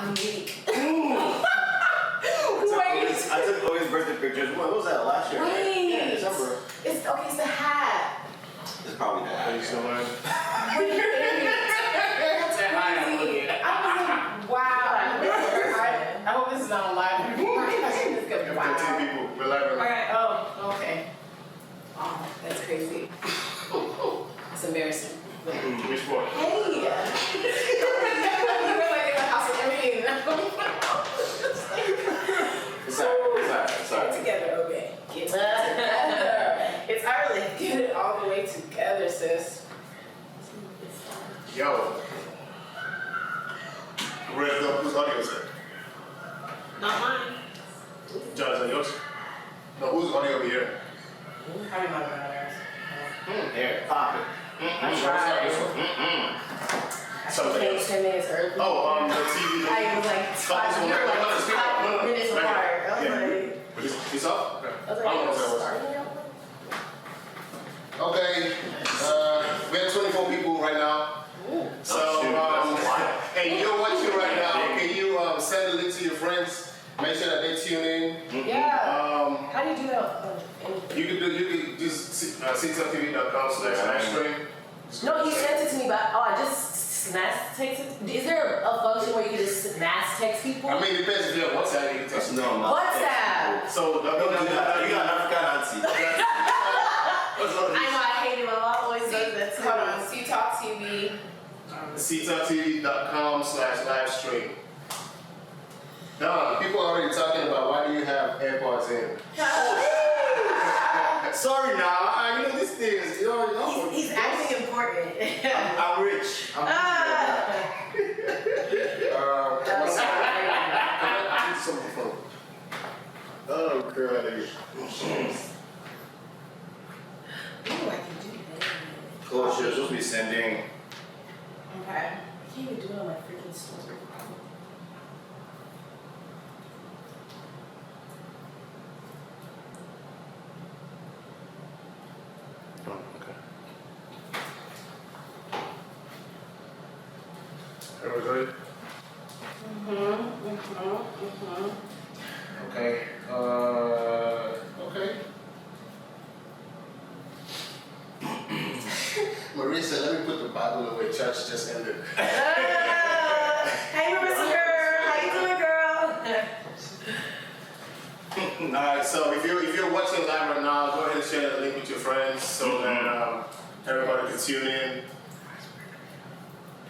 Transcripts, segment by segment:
I'm weak. I took Logan's birthday pictures. What was that, last year? Wait. Yeah, December. It's the hat. It's probably that. Are you still wearing? That's crazy. I was like, wow. I hope this is not live. This could be wild. 15 people. We're live right Alright, oh, okay. Oh, that's crazy. It's embarrassing. now. Which one? Hey! You were like in the house of everything. It's alright. Get together, okay. Get together. It's early. Get it all the way together, sis. Yo. Where's whose audio is it? Not mine. John, is that yours? No, whose audio over here? Probably not mine. Here, pop it. I tried. Something Came else. 10 minutes early. Oh, the TV. I was like 5 minutes apart. I was like, It's off? I was like, starting out? Okay. We have 24 people right now. So, and you're watching right now. Can you send the link to your friends? Make sure that they tune in. Yeah. How do you do that? You can just cTalkTV.com/livestream. No, he sent it to me, but I just snatch text it. Is there a function where you can just snatch text people? I mean, it depends if you have WhatsApp, you can text them. No, WhatsApp. So, You got African auntie. I know, I hate him. My mom always does that too. Hold on, cTalkTV. cTalkTV.com/livestream. No, people are already talking about why do you have AirPods in? Sorry now, you know this thing is, you know. He's acting important. I'm rich. I'm Oh, God. Ooh, I can do that. Cool, she'll just be sending. Okay. I can't even do it on my freaking story. Oh, okay. Everyone's ready? Okay. Okay. Marisa, let me put the Bible away. Church just ended. Hey, Marissa girl. How you doing, girl? Alright, so if you're watching live right now, go ahead and share the link with your friends so that everybody can tune in.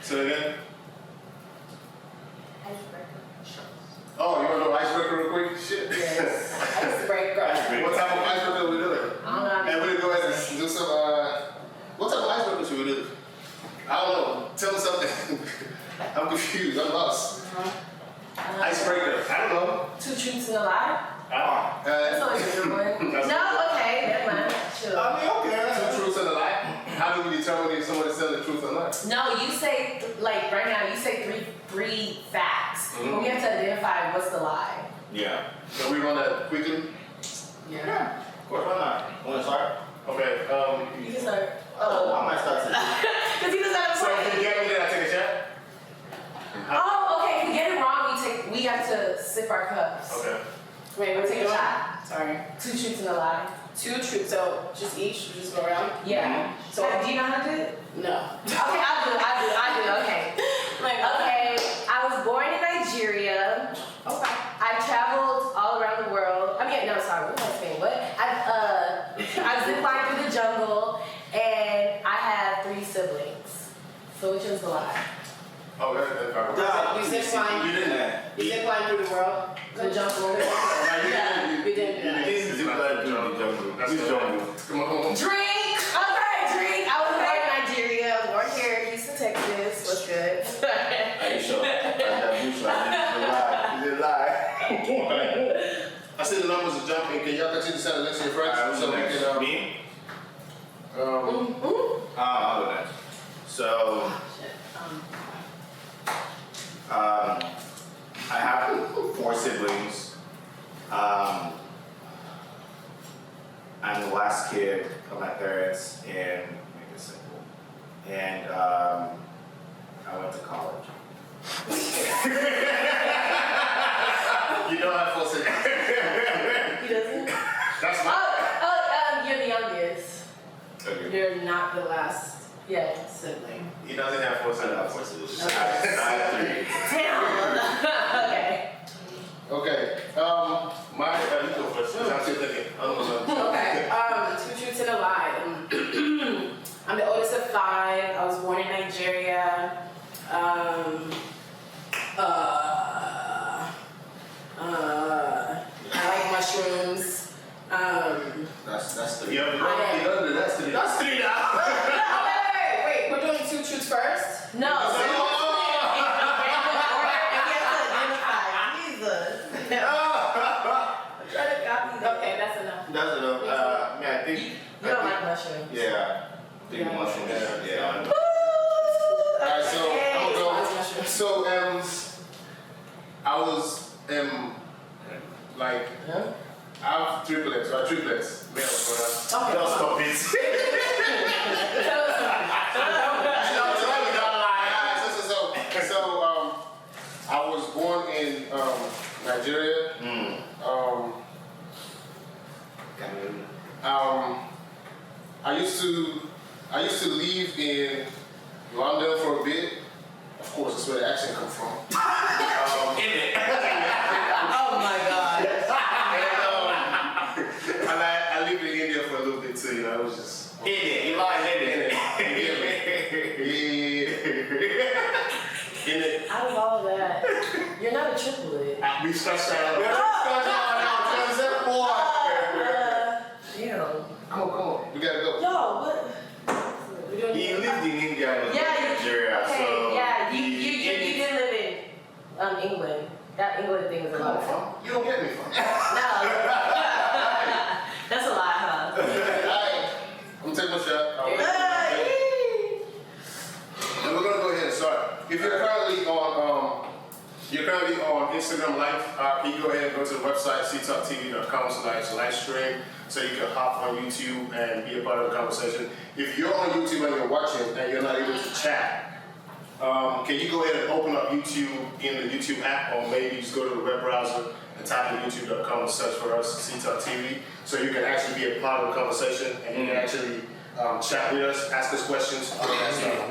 Say it again. Oh, you want to do icebreaker real quick? Shit. Yes. Icebreaker. What type of icebreaker are we doing? I don't know. And we'll go ahead and do some, what type of icebreaker should we do? I don't know. Tell me something. I'm confused. I'm lost. Icebreaker. I don't know. 2 truths and a lie? That's not a good one. No, okay, never mind. Sure. I mean, okay. 2 truths and a lie. How do we determine if someone's telling the truth or not? No, you say, like right now, you say three facts. But we have to identify what's the lie. Yeah. Can we run that quickly? Yeah. Of course, why not? Want to start? Okay. You can start. I might start today. Because he doesn't have a So if point. you get me there, I take a shot? Oh, okay. If we get it wrong, we have to sip our cups. Okay. Wait, we'll take a shot. Sorry. 2 truths and a lie. 2 truths. So just each, just go around. Yeah. So Do you know how to do it? no. Okay, I'll do. Okay. Okay, I was born in Nigeria. Okay. I traveled all around the world. What am I saying? What? I zip-lined through the jungle, and I have 3 siblings. So which one's the lie? Oh, that's right. Duh, You zip line. You didn't that. You zip line through the world. The jungle. Yeah, we didn't do that. This is like the jungle. That's This the jungle. Come on. Drink! Okay, drink. I was born in Nigeria. I was born here in Houston, Texas. What's good? Are you sure? It's a lie. I see the numbers are jumping. Can y'all continue to send the links to your friends? So we can, Me? I'll do that. So, I have 4 siblings. I'm the last kid of my parents, and make it simple. And I went to college. I like mushrooms. That's three. Yeah, That's three. That's three now. Wait, we're doing two truths first? No. Okay, that's enough. That's enough. I think. You don't like mushrooms. Yeah. Big mushroom. Yeah. Alright, so I'm gonna go. So I was like I have triplets, right? Triplets, male and brother. Don't stop it. So I was born in Nigeria. I used to live in London for a bit. Of course, that's where the accent comes from. Oh my God. And I lived in India for a little bit too. You know, it was just India, you like India. Out of all of that, you're not a triplet. We scratched that out. Damn. Come on. We gotta go. Yo, what? He lived in India and Yeah, Nigeria, okay, so yeah, you did live in England. That England thing is a lot of fun. You don't get me from. No. That's a lot, huh? Alright, I'm gonna take my shot. And we're gonna go ahead and start. If you're currently on Instagram Live, can you go ahead and go to the website cTalkTV.com/live stream so you can hop on YouTube and be a part of the conversation. If you're on YouTube and you're watching and you're not able to chat, can you go ahead and open up YouTube in the YouTube app, or maybe just go to the web browser and type in youtube.com and search for us, cTalkTV, so you can actually be a part of the conversation and you can actually chat with us, ask us questions, all that stuff.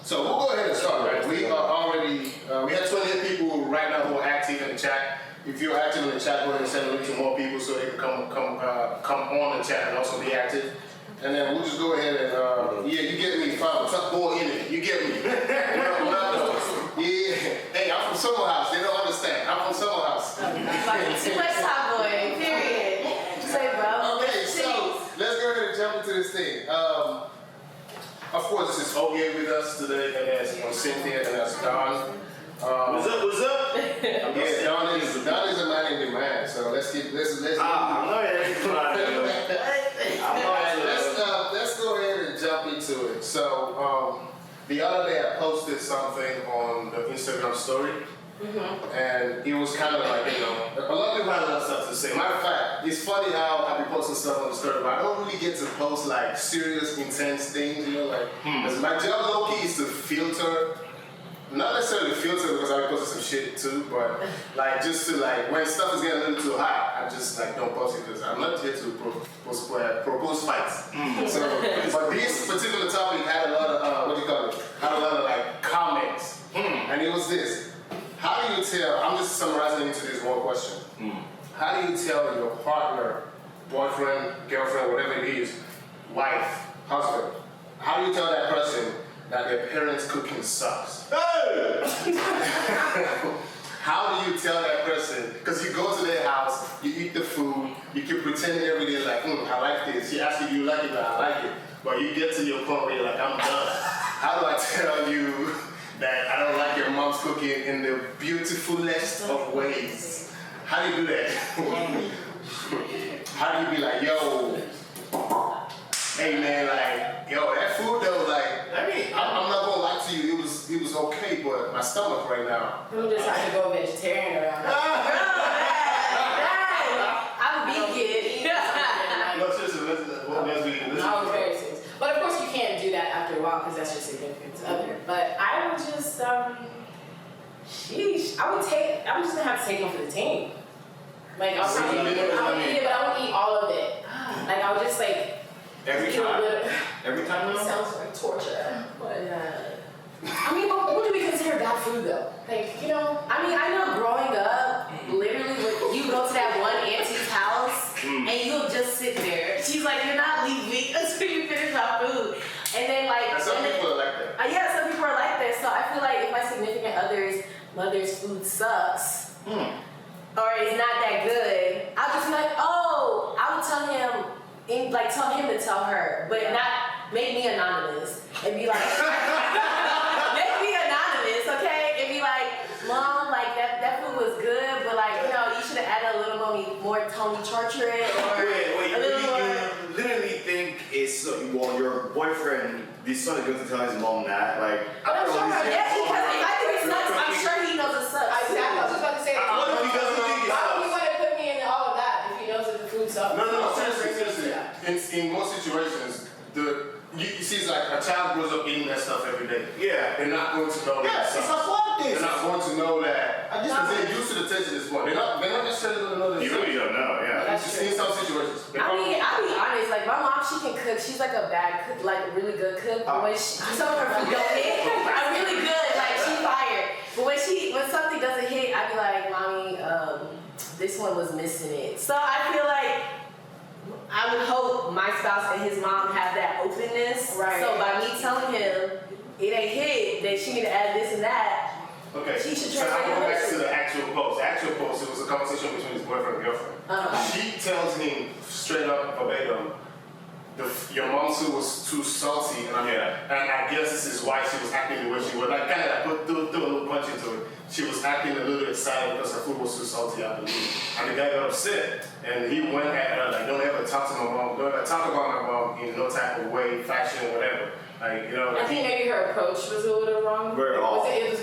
So we'll go ahead and start, right? We are already, we have 28 people right now who are active in the chat. If you're active in the chat, go ahead and send a link to more people so they can come on the chat and also be active. And then we'll just go ahead and, yeah, you get me, fine, truck boy in it, you get me. Yeah, hey, I'm from Summer House, they don't understand. I'm from Summer House. Like, too much top boy, period. Say, bro. Okay, so let's go ahead and jump into this thing. Of course, this is Oye with us today, and there's Cynthia, and that's Don. What's up? Yeah, Don is a man in demand, so let's I'm not ready to let's go ahead and jump into it. So the other day I posted something on the Instagram story, and it was kind of like, you know, a lot of people have a lot of stuff to say. Matter of fact, it's funny how I be posting stuff on the story, but I don't really get to post like serious, intense things, you know, like, because my job low-key is to filter. Not necessarily filter because I posted some shit too, but like just to like when stuff is getting a little too hot, I just like don't post it because I'm not here to propose fights. So, but this particular topic had a lot of had a lot of like comments, and it was this: how do you tell? I'm just summarizing into this one question. How do you tell your partner, boyfriend, girlfriend, whatever it is, wife, husband? How do you tell that person that their parents' cooking sucks? How do you tell that person? Because you go to their house, you eat the food, you keep pretending every day like, I like this. You ask if you like it, but I like it. But you get to your point where you're like, I'm done. How do I tell you that I don't like your mom's cooking in the beautifulest of ways? How do you do that? How do you be like, yo, hey man, like, yo, that food though, like, I'm not gonna lie to you, it was okay, but my stomach right now. We just have to go vegetarian around. I'm vegan. No, seriously, I was very serious. But of course you can't do that after a while because that's your significant other. But I would just, sheesh, I'm just gonna have to take one for the team. Like, I'll probably eat it, but I won't eat all of it. Like, I would just like, every time it now? sounds like torture. But, I mean, what do we consider bad food though? Like, you know? I mean, I know growing up, literally, when you go to that one auntie's house and you'll just sit there. She's like, you're not leaving until you finish our food. And then, like, And some people are like that. yeah, some people are like that. So I mother's food sucks or it's not that good, I'll just be like, oh, I would tell him, tell him to tell her, but not make me anonymous and be like, make me anonymous, okay? And be like, Mom, like that food was good, but like, you know, you should have added a little more Tony Chartrand or Wait, a little more. you literally think it's, well, your boyfriend, this son is going to tell his mom that, like, But I'm sure, Yes, because if I think it sucks, I'm sure he knows it sucks. Exactly. I was just about to say, What if he doesn't think it why would he sucks? want to put me in all of that if he knows that the food sucks? No, seriously. In most situations, you see, it's like a child grows up eating that stuff every day. Yeah. They're not going to know that. Yes, it it's sucks. a fun thing. They're not going to know that. Because they're used to the taste of this one. They're not necessarily going to know this. You really don't know, yeah. It's just in some situations. I mean, I'll be honest, like my mom, she can cook. She's like a bad cook, like a really good cook. But when some of her food don't hit, I'm really good, like she fired. But when something doesn't hit, I be like, Mommy, this one was missing it. So I feel like I would hope my spouse and his mom have that openness. Right. So by me telling him it ain't hit, that she need to add this and that. Okay, She should so try I to go back listen. to the actual post. The actual post, it was a conversation between his boyfriend and girlfriend. She tells him straight up verbatim, your mom's food was too salty, and I guess this is why she was acting the way she was. Like kind of threw a little punch into it. She was acting a little excited because her food was too salty, I believe. And the guy got upset, and he went at her like, "Don't ever talk to my mom. Don't ever talk about my mom in no type of way, fashion, whatever." Like, you know. I think maybe her approach was a little wrong. Very off. It was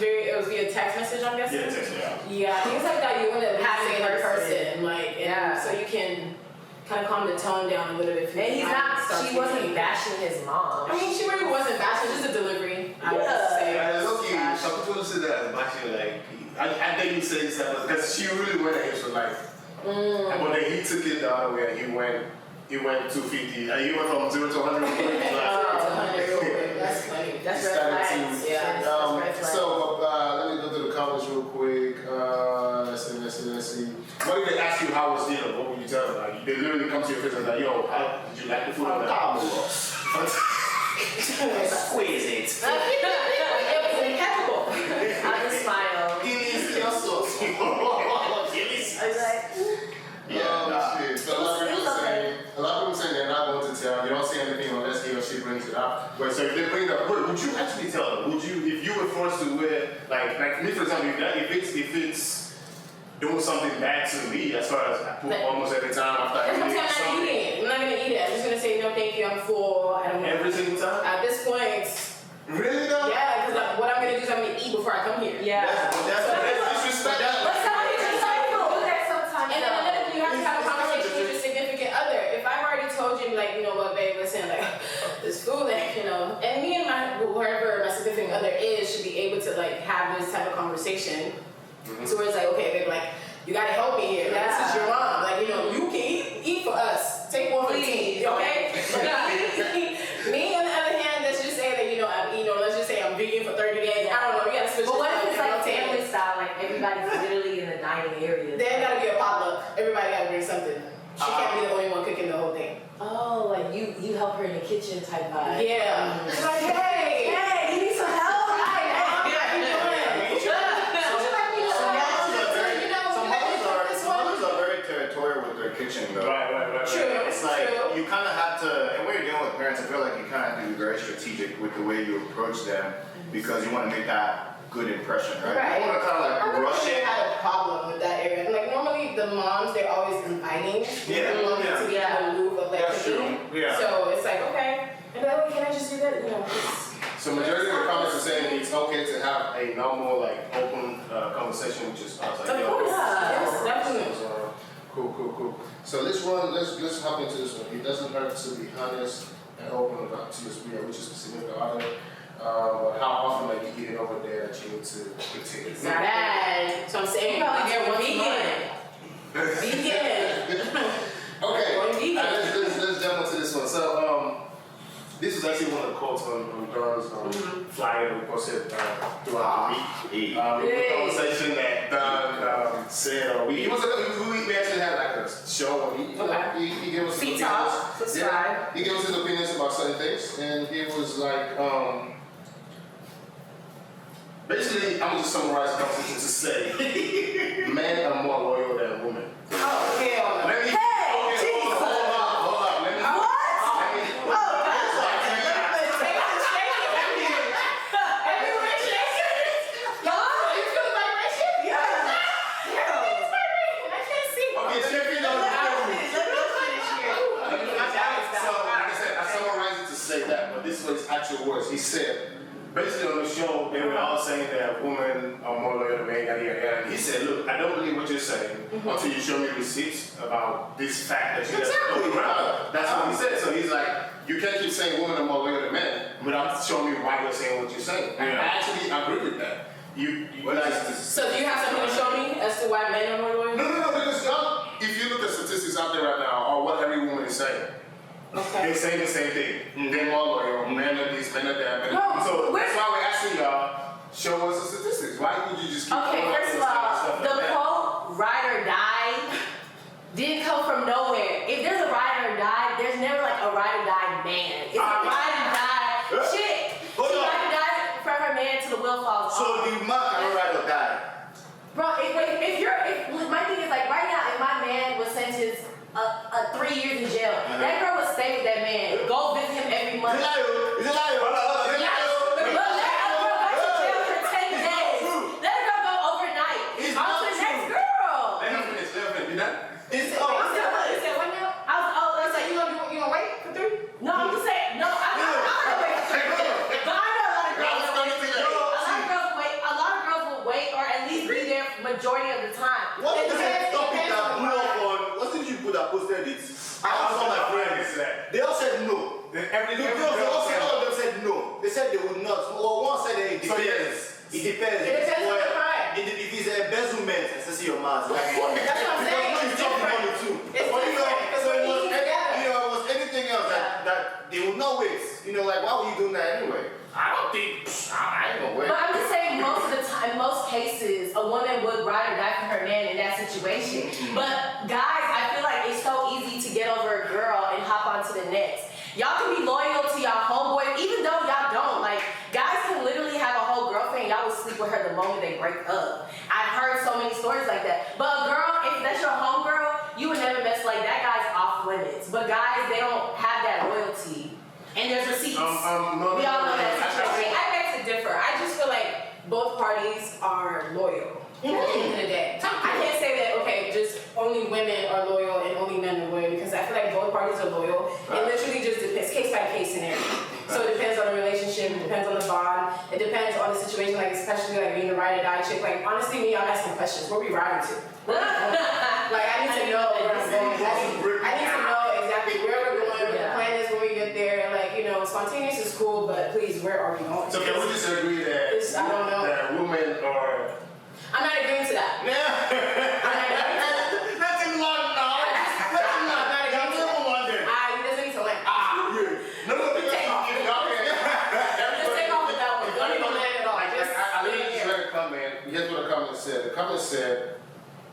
via text message, I'm guessing. Yeah, text me out. Yeah, things like that you want to have Have it in in person. person, like, Yeah. so you can kind of calm the tone down a little bit. And he's not. She wasn't bashing his mom. I mean, she really wasn't bashing, just a delivery. I would say. Yeah, it's okay. Some people say that as much like, I think you say stuff because she really went at him for life. But then he took it the other way and he went 250. And he went from 0 to 100. That's funny. That's He red started flags. to- Yeah, that's red flags. So let me go through the comments real quick. Let's see. What if they ask you how was dinner? What would you tell them? Like, they literally come to your face and like, yo, how did you like the food? Exquisite. It was impeccable. I just smile. I was like, Shit. So a lot of people saying they're not going to tell. You don't say anything unless he or she brings it up. But so if they bring it up, would you actually tell them? Would you, if you were forced to wear, like me for example, if it's doing something bad to me, as far as I poop almost every time after I That's what I'm eat saying, I'm not something. eating it. I'm not gonna eat it. I'm just gonna say no thank you, I'm full. I don't Every single time? At this point, Really though? yeah, because what I'm gonna do is I'm gonna eat before I come here. yeah. That's disrespect. But some people look at sometimes. And then another thing, you have to have a conversation with your significant other. If I've already told you, like, you know what, babe, listen, like, this food, like, you know, and me and whoever my significant other is should be able to, like, have this type of conversation. So where it's like, okay, babe, like, you gotta help me here. Like, this is your mom. Like, you know, you can eat for us. Take one for the team, okay? Me, on the other hand, let's just say that, let's just say I'm vegan for 30 days. I don't know, we gotta switch But it what up. if it's like family style, like everybody's literally in the dining area? There gotta be a potluck. Everybody gotta bring something. She can't be the only one cooking the whole thing. Oh, like you help her in the kitchen type vibe. Yeah. It's like, hey, Hey, you need some help? Some mothers are very territorial with their kitchen, though. Right. True. It's like you kind of have to, and when you're dealing with parents, I feel like you kind of have to be very strategic with the way you approach them because you want to make that good impression, right? Right. You don't want to kind of I've like rush never it. had a problem with that area. Like normally the moms, they're always inviting the mom to be in the loop of like That's cooking. true. Yeah. So it's like, okay. And then, oh, can I just do that? You know, it's, So majority of the comments are saying it's okay to have a normal, like, open conversation, which is, I was like, of yo, course, yes, this definitely. is, cool. So let's hop into this one. It doesn't hurt to be honest and open about to your which is a significant other. How often are you eating over there that you need to continue? It's not bad. So I'm saying, Probably there once a vegan. month. Vegan. Okay, let's jump into this one. So, this was actually one of the quotes on Don's flyer we posted throughout the week. The conversation that Don said, we actually had like a show and he gave us his opinions. Talk, subscribe. Yeah, he gave us his opinions about certain things, and he was like, Basically, I'm just summarize the conversation to say men are more loyal than women. Oh, hell no. Let me, Hey, Jesus. hold up. Let me, What? let me, Oh, God. okay, Sheffield, Let don't me finish here. So, like I said, I summarized it to say that, but this was his actual words. He said, basically on the show, they were all saying that women are more loyal than men, yada, yada, yada. And he said, look, I don't believe what you're saying until you show me receipts about this fact that you just throw around. That's what he said. So he's like, you can't keep saying women are more loyal than men without showing me why you're saying what you're saying. And I actually agree with that. You like, So do you have something to show me as to why men are more loyal? no, because y'all, if you look at statistics out there right now, or what every woman is saying, Okay. they say the same thing. They're more loyal. Men are this, men are that. No, So we're- that's why we're asking y'all, show us the statistics. Why would you just keep Okay, throwing out first this of kind all, stuff the like that? quote "ride or die" didn't come from nowhere. If there's a ride or die, there's never like a ride or die man. It's a ride or die chick. She Hold on. ride or die for her man till the wheel falls So off. the man cannot ride or die. Bro, my thing is like right now, if my man was sentenced 3 years in jail, that girl would stay with that man, go visit him every month. Is it lie? Is it lie? Hold on. Is it lie? But let a girl go to jail for 10 days. Let a girl go overnight. It's On not to the true. next girl. Let him finish. You done? It's You said what now? It's like, You gonna wait for 3? no, I'm just saying, no, I know wait. But I know a lot of girls will wait. A lot of girls will wait or at least be there majority of the time. What It is depends- the topic it depends that on blew the up on? What did you put that posted it? I asked all my friends. They all said no. The girls, they all said, all of them said no. They said they would not. Well, one said it So depends. It depends. It depends on the crime. If it's embezzlement, especially your mouth, like money. That's what I'm saying. Because It's you chop the different. money too. It's But different, because so we're it was, eating together. it was anything else that they would not wait. Like why were you doing that anyway? I don't think, I ain't gonna wait. But I'm just saying, most of the time, in most cases, a woman would ride or die for her man in that situation. But guys, I feel like it's so easy to get over a girl and hop on to the next. Y'all can be loyal to y'all homeboy, even though y'all don't. Like, guys can literally have a whole girlfriend, y'all will sleep with her the moment they break up. I've heard so many stories like that. But a girl, if that's your homegirl, you would never mess like that guy's off limits. But guys, they don't have that loyalty. And there's receipts. No, We all know that situation. I beg to differ. I just feel like both parties are loyal at the end of the day. I can't say that, okay, just only women are loyal and only men are loyal, because I feel like both parties are loyal. It literally just depends, case by case scenario. So it depends on the relationship, it depends on the bond, it depends on the situation, like especially like being a ride or die chick. Like honestly, me, I'm asking questions. Where we riding to? Like I need to know where I'm going. I need to know exactly where we're going, what the plan is when we get there. Like, spontaneous is cool, but please, where are we going? So can we just agree that I don't know. that women are? I'm not agreeing to that. I'm not agreeing to that. Let him learn now. Let him learn. Y'all never wonder. You just need to like, No, because Take off. if y'all can, just take off with that one. Don't even land at all. Just I leave it just here. read a comment. Here's what the comment said. The comment said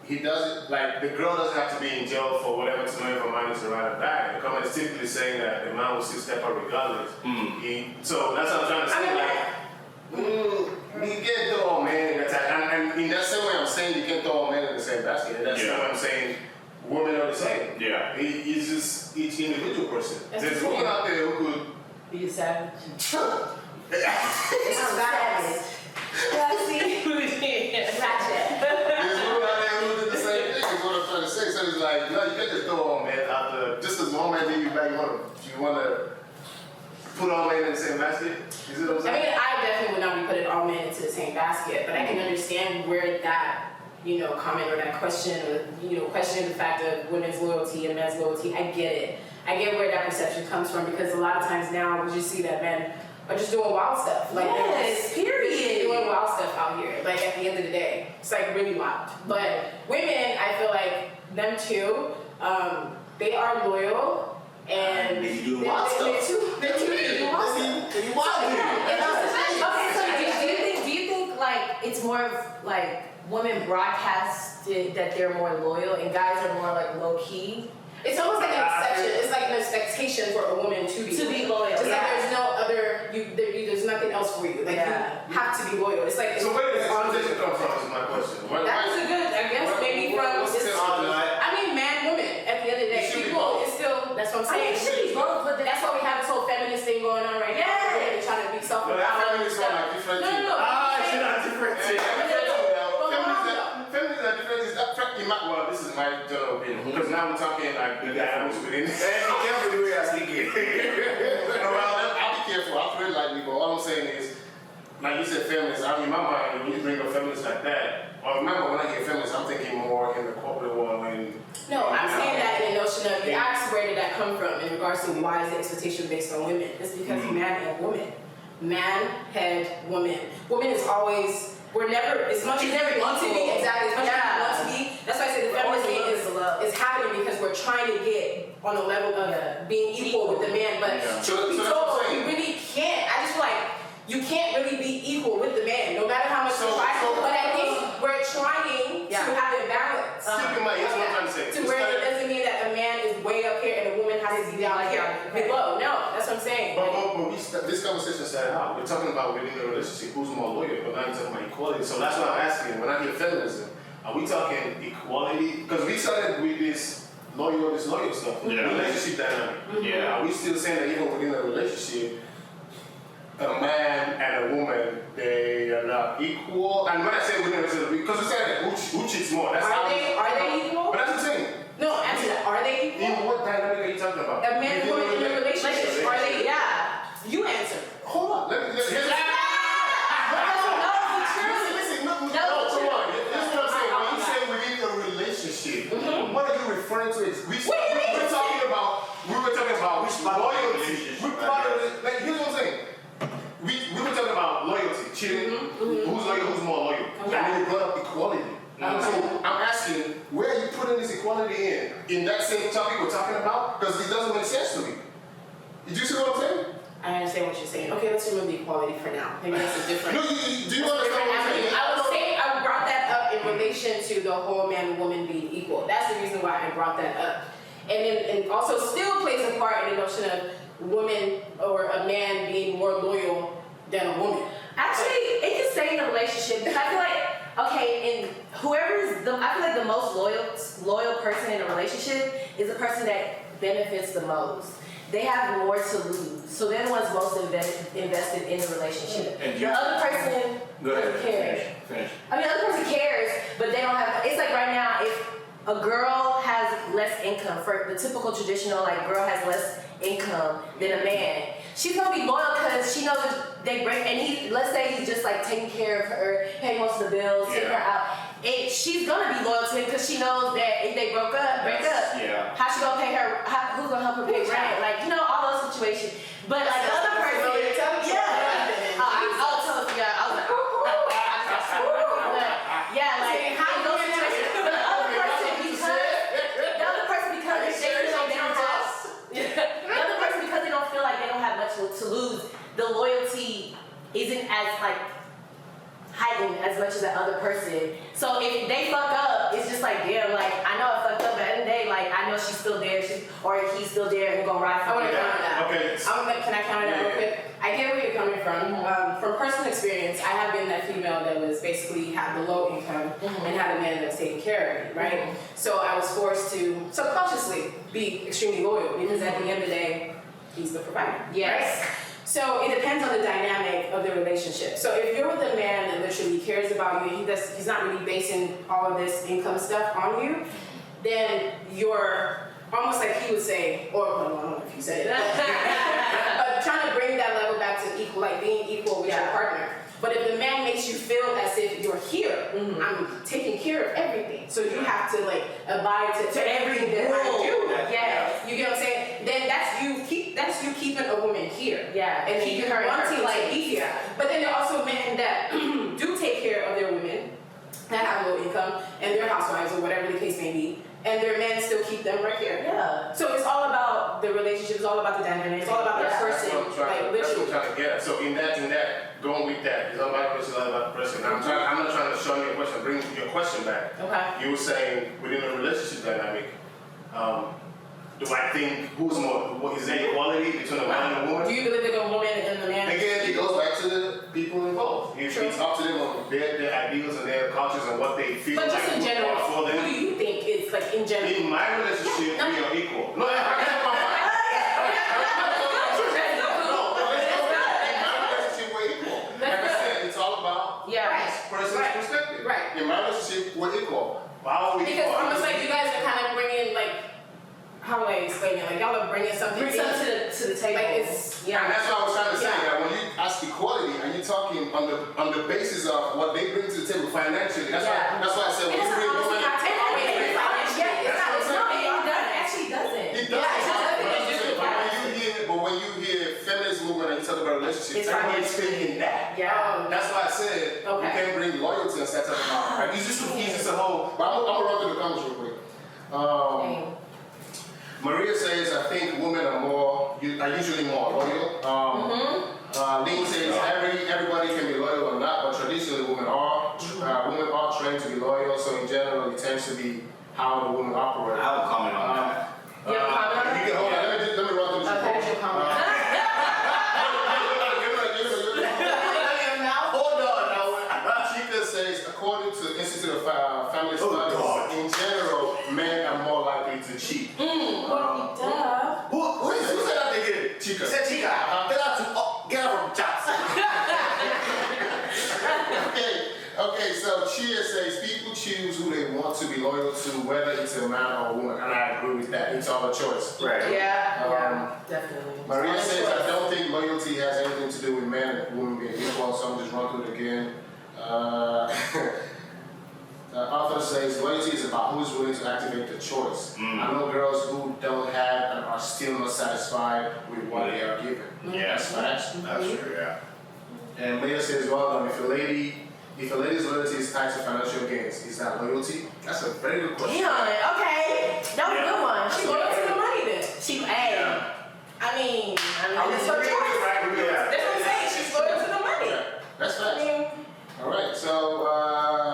he doesn't like the girl doesn't have to be in jail for whatever to know if a man is a ride or die. The comment is typically saying that the man will still step up regardless. So that's what I'm trying to say. You can't throw all men in that time. And in that same way, I'm saying you can't throw all men in the same basket. And that's the way I'm saying women are the same. Yeah. It's just each individual person. That's There's the women thing. out there who could. Be a savage. It's savage. Ratchet. There's women out there who do the same thing, is what I'm trying to say. So it's like, no, you can't just throw all men out there. Just as one man did you back, you want to put all men in the same basket? You see what I'm I saying? mean, I definitely would not be putting all men into the same basket, but I can understand where that, comment or that question, or, questioning the fact of women's loyalty and men's loyalty. I get it. I get where that perception comes from, because a lot of times now we just see that men are just doing wild stuff. Like they're just period. doing wild stuff out here. Like at the end of the day, it's like really wild. But women, I feel like them too. They are loyal and They do wild stuff. They're too do wild stuff. You wild Okay, so do you think like it's more of like women broadcast that they're more loyal and guys are more like low key? It's almost like an exception. It's like an expectation for a woman to be loyal. Just like there's no other, there's nothing else for you. Like you have to be loyal. It's like So where did it's this on you. conversation come from? Is my question. That was a good, I guess, maybe from. What's the I mean, man, woman. At the end of the day, It should be people. both. It's still. That's what I'm saying. I mean, it should be both, but That's why we have this whole feminist thing going on right now. Yeah. They're trying to be But self-empowered. that feminist one like different. No. She's not different. Feminism are different. Is that well, this is my general opinion because now we're talking like the dynamics within. Be careful the way I speak it. Well, I'll be careful. I'll put it lightly, but all I'm saying is, like you said, feminists. I mean, in my mind, when you bring up feminists like that, well, remember when I hear feminists, I'm thinking more in the corporate world. No, I'm saying that in the notion of, you asked where did that come from in regards to why is the expectation based on women? It's because man and woman. Man, head, woman. Woman is always, we're never, as much as we want to be, exactly, as much as we want to be. That's why I say the feminist thing is happening because we're trying to get on the level of being equal with the man, but So we that's what I'm told saying. you really can't. I just feel like you can't really be equal with the man, no matter how much you try. But I think we're trying to have it balanced. Keep in mind, here's what I'm trying to say. To where it doesn't mean that a man is way up here and a woman has to be down here below. No, that's what I'm saying. But this conversation started out. We're talking about within the relationship who's more loyal, but now you're talking about equality. So that's what I'm asking. When I hear feminism, are we talking equality? Because we started with this loyal stuff, relationship dynamic. Yeah. Are we still saying that even within a relationship, a man and a woman, they are not equal? And when I say within a relationship, because we're saying who cheats more. That's Are they equal? But that's what I'm saying. No, answer that. Are they equal? In what dynamic are you talking about? A man and woman in a relationship. Are they? Yeah. You answer. Hold on. Here's Listen, come on. Here's what I'm saying. When you say within a relationship, what are you referring to? We were talking about loyalty. Like, here's what I'm saying. We were talking about loyalty, cheating. Who's loyal? Who's more loyal? And then you brought up equality. So I'm asking, where are you putting this equality in that same topic we're talking about? Because it doesn't make sense to me. Did you see what I'm saying? I understand what you're saying. Okay, let's remove the equality for now. Maybe that's a different. No, do you understand what I'm saying? I would say I brought that up in relation to the whole man and woman being equal. That's the reason why I brought that up. And also still plays a part in the notion of women or a man being more loyal than a woman. Actually, it can stay in a relationship because I feel like, okay, and I feel like the most loyal person in a relationship is the person that benefits the most. They have more to lose, so they're the ones most invested in the relationship. And The other person doesn't care. Finish. I mean, the other person cares, but they don't have. It's like right now, if a girl has less income, for the typical traditional like girl has less income than a man, she's gonna be loyal because she knows that they break. And let's say he's just like taking care of her, paying most of the bills, taking her out. And she's gonna be loyal to him because she knows that if they break up, Yeah. how she gonna pay her? Who's gonna help her pay rent? Like all those situations. But like the other person, I'll tell you. I was like, yeah, like how those situations. But the other person because they feel like they don't have. The other person because they don't feel like they don't have much to lose. The loyalty isn't as like heightened as much as the other person. So if they fuck up, it's just like, damn, like I know I fucked up, but at the end of the day, like I know she's still there, or he's still there, and we're gonna ride for I want to her. counter that. Okay. Can I counter that real quick? I get where you're coming from. From personal experience, I have been that female that was basically had the low income and had a man that was taking care of me, right? So I was forced to subconsciously be extremely loyal because at the end of the day, he's the provider. Yes. Right? So it depends on the dynamic of the relationship. So if you're with a man that literally cares about you, he's not really basing all of this income stuff on you, then you're almost like he would say, or well, I don't know if you said it, but trying to bring that level back to equal, like being equal with your partner. But if the man makes you feel as if you're here, I'm taking care of everything, so you have to like abide to everything that I do. Yes. You get what I'm saying? Then that's you keeping a woman here. Yeah. And keeping keeping her wanting in her to be here. But then there are also men that do take care of their women that have low income and their housewives or whatever the case may be, and their men still keep them right here. Yeah. So it's all about the relationship. It's all about the dynamic. It's all about the person. That's what I'm trying to get at. So in that, going with that, it's all about the person, it's all about the person. I'm not trying to show you a question, bring your question back. Okay. You were saying within a relationship dynamic, do I think who's more? What is there equality between a man and a woman? Do you believe that a woman and the man? Again, it goes back to the people involved. It's up to them on their ideals and their cultures and what they feel But like just in general, for who them. do you think is like in general? In my relationship, we are equal. No, I can't come back. Person's perspective. Right. In my relationship, we're equal. How are we Because equal? almost like you guys are kind of bringing like, how do I explain it? Like y'all are bringing something Bring something to the table. Like it's And that's what I was trying to say. That when you ask equality, are you talking on the basis of what they bring to the table financially? That's why I said when you bring women. It actually doesn't. It does. But when you hear feminist movement and you talk about relationships, everybody's thinking that. Yeah. That's why I said you can bring loyalty and stuff about. Like, it's just a whole. But I'm gonna run through the comments real quick. Maria says, I think women are usually more loyal. Lee says everybody can be loyal or not, but traditionally women are trained to be loyal. So in general, it tends to be how the women operate. I would comment on that. You can hold on. Let me run through this. Says, according to the Institute of Family Studies, in general, men are more likely to cheat. Who said that again? Chica. Said Chica. Get out from Chops. Okay, so Chia says people choose who they want to be loyal to, whether it's a man or a woman, and I agree with that. It's all a choice. Right. Yeah, definitely. Maria says, I don't think loyalty has anything to do with men and women being equal, so I'm just run through it again. Author says loyalty is about who's willing to activate the choice. I know girls who don't have and are still not satisfied with what they are given. Yeah. That's facts. That's true, yeah. And Leah says, well done. If a lady's loyalty is tied to financial gains, is that loyalty? That's a very good question. Damn, okay. That was a good one. She loyal to the money then. I mean, That's what I'm saying. She's loyal to the money. That's facts. All right, so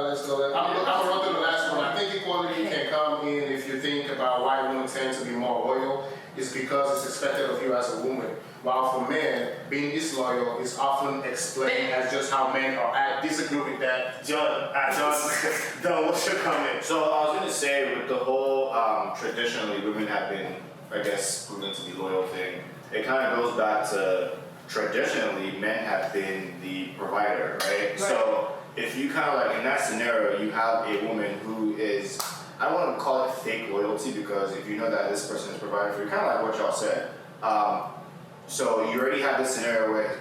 let's go. I'm going to run through the last one. I think equality can come in if you think about why women tend to be more loyal. It's because it's expected of you as a woman. While for men, being disloyal is often explained as just how men are. I disagree with that. John, what's your comment? So I was going to say with the whole traditionally women have been, I guess, proven to be loyal thing, it kind of goes back to traditionally men have been the provider, right? So if you kind of like in that scenario, you have a woman who is, I don't want to call it fake loyalty because if you know that this person is providing for you, kind of like what y'all said. So you already have this scenario where he's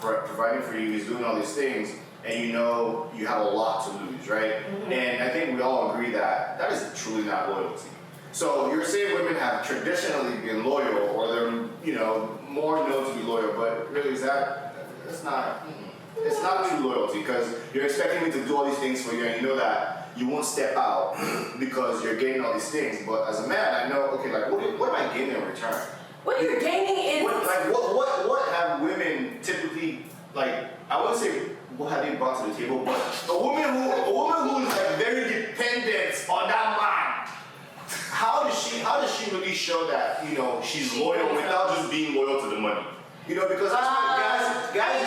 providing for you, he's doing all these things, and you know you have a lot to lose, right? And I think we all agree that that is truly not loyalty. So you're saying women have traditionally been loyal, or they're, more known to be loyal, but really it's not true loyalty, because you're expecting me to do all these things for you, and you know that you won't step out because you're getting all these things. But as a man, I know, okay, like what am I getting in return? what you're gaining is What have women typically, like, I wouldn't say what have they brought to the table, but a woman who is like very dependent on that man. How does she really show that she's loyal without just being loyal to the money? Because guys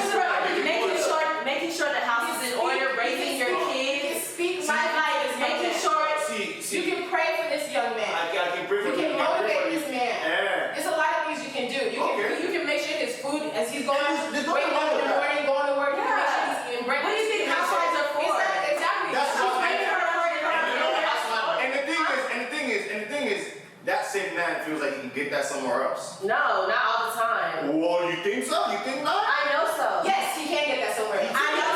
making sure the house is in order, raising your kids. Speak my life is making sure you can pray for this young man. I can pray for you can motivate this man. Yeah. There's a lot of things you can do. You can make sure his food as he's going There's nothing waking wrong up in with the that. morning, going to work. You can make sure he's eating breakfast. What do you think housewives are for? Exactly. That's She's what making her And the thing is, that same man feels like he can get that somewhere else. No, not all the time. Well, you think so? You think not? I know so. Yes, he can get that somewhere. I know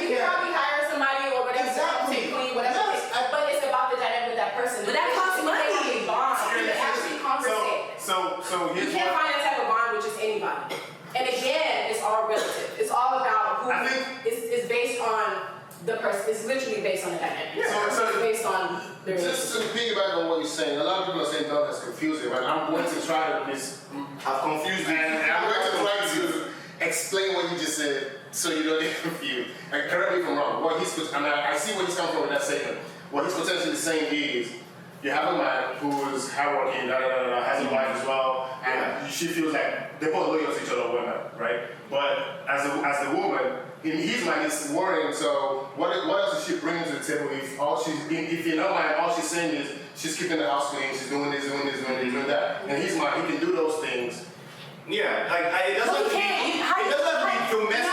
He can probably hire somebody or whatever. Exactly. Take clean, whatever. Yes, But it's about the dynamic with that person. But that costs money. You can actually conversate. So You here's can't find that type of bond with just anybody. And again, it's all relative. It's all about who. It's based on the person. It's literally based on the dynamic. So it's based on the just to piggyback on what you're saying, a lot of people are saying no, that's confusing, but I'm going to try to I've confused you. and I'm going to try to explain what you just said so you don't get confused. And correct me if I'm wrong. I see where he's coming from with that statement. What he's potentially saying is you have a man who is hardworking, has a wife as well, and she feels like they're both loyal to each other, women, right? But as the woman, in his mind, he's worrying. So what else is she bringing to the table if in her mind all she's saying is she's keeping the house clean, she's doing this, doing that. In his mind, he can do those things. Yeah, like it doesn't have to be domestic.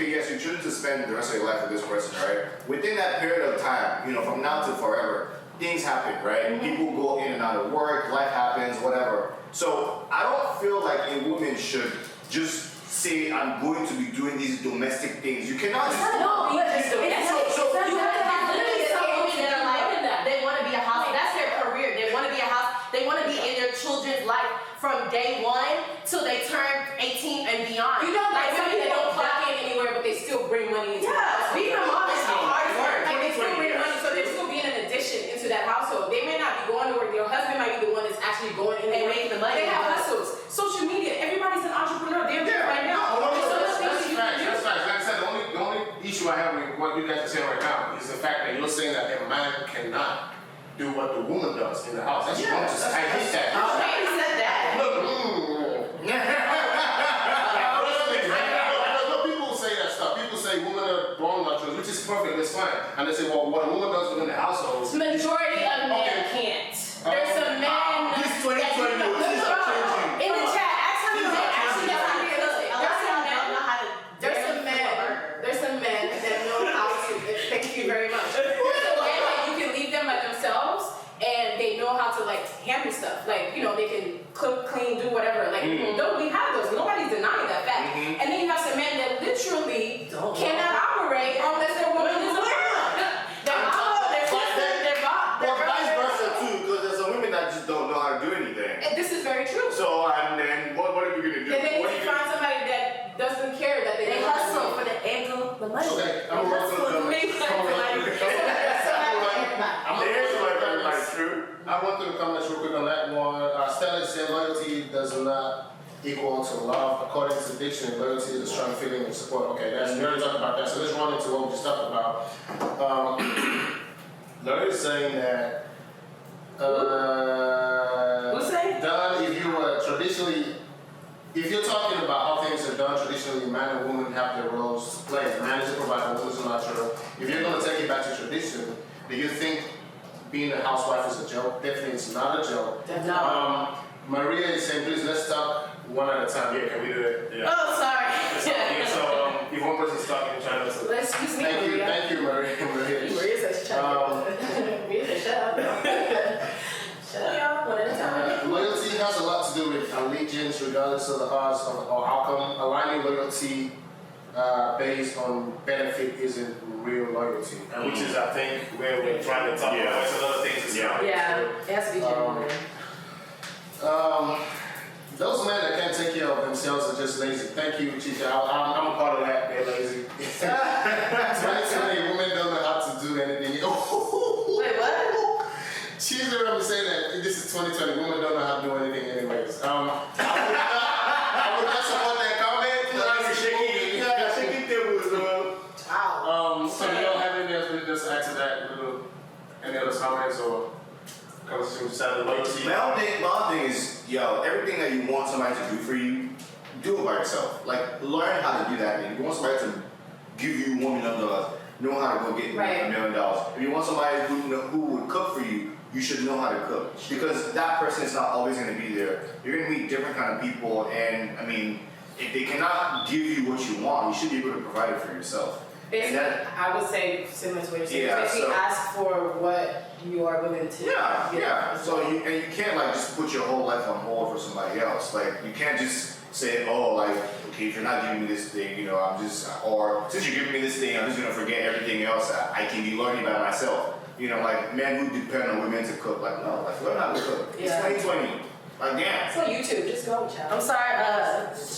Yes, you choose to spend the rest of your life with this person, right? Within that period of time, from now to forever, things happen, right? People go in and out of work, life happens, whatever. So I don't feel like a woman should just say, I'm going to be doing these domestic things. You cannot just... No, it's domestic. You have to have literally some women that are like, they want to be a house. That's their career. They want to be a house. They want to be in their children's life from day one till they turn 18 and beyond. Like women that don't clock in anywhere, but they still bring money into the house. Being a mom is hard work. Like they still bring money, so they're still being an addition into that household. They may not be going to work. Your husband might be the one that's actually going in and making the money. They have hustles. Social media. Everybody's an entrepreneur. They're there right now. That's facts. Like I said, the only issue I have with what you guys are saying right now is the fact that you're saying that a man cannot do what the woman does in the house. I hate that. Okay, you said that. People say that stuff. People say women are born naturals, which is perfect, that's fine. And they say, well, what a woman does within the household. Majority of men can't. There's some men. This 2020, this is changing. In the chat, ask how many men actually know how to cook. There's some men that know how to. Thank you very much. There's some men that you can leave them by themselves, and they know how to handle stuff. They can cook, clean, do whatever. We have those. Nobody's denying that fact. And then you have some men that literally cannot operate unless their woman is around. Or vice versa too, because there's some women that just don't know how to do anything. And this is very true. So and then what are we gonna do? And then if you find somebody that doesn't care that they hustle for the angle, the money. Okay, I'm working on I went through the comments real quick on that one. Stella said loyalty does not equal to love. According to the dictionary, loyalty is a strong feeling of support. Okay, we already talked about that. So let's run into what we just talked about. Larry is saying that Who's saying? Don, if you're talking about how things are done traditionally, man and woman have their roles to play. Man is a provider, woman is a nurturer. If you're going to take it back to tradition, do you think being a housewife is a joke? Definitely it's not a joke. No. Maria is saying, please let's talk one at a time. Yeah, can we do it? Yeah. Oh, sorry. So if one person's talking, try to Excuse me, Maria. Thank you, Maria. Maria says shut up. Maria says shut up. Shut up, y'all. One at a time. Loyalty has a lot to do with allegiance, regardless of the odds or outcome. Aligning loyalty based on benefit isn't real loyalty, which is, I think, where we're trying to talk about. It's another thing to say. Yeah, it has to be genuine. Those men that can't take care of themselves are just lazy. Thank you, Chica. I'm a part of that. They're lazy. 2020 women don't know how to do anything. Wait, what? She's heard me say that this is 2020. Women don't know how to do anything anyways. I would not support that comment. Shaking tables, man. Wow. So you don't have anything else to just add to that? Any other comments or conversations inside the loyalty? My own thing is, everything that you want somebody to do for you, do it by yourself. Learn how to do that. If you want somebody to give you $1 million, know how to go get $1 million. If you want somebody who would cook for you, you should know how to cook. Because that person is not always going to be there. You're going to meet different kind of people, and if they cannot give you what you want, you should be able to provide it for yourself. Basically, I would say similar to what you're saying. Yeah, Basically, ask for what you are willing to. Yeah. So you can't just put your whole life on hold for somebody else. You can't just say, okay, if you're not giving me this thing, or since you're giving me this thing, I'm just gonna forget everything else. I can be learning by myself. Men who depend on women to cook. No, learn how to cook. It's 2020. Damn. It's on YouTube. Just go, child. I'm sorry,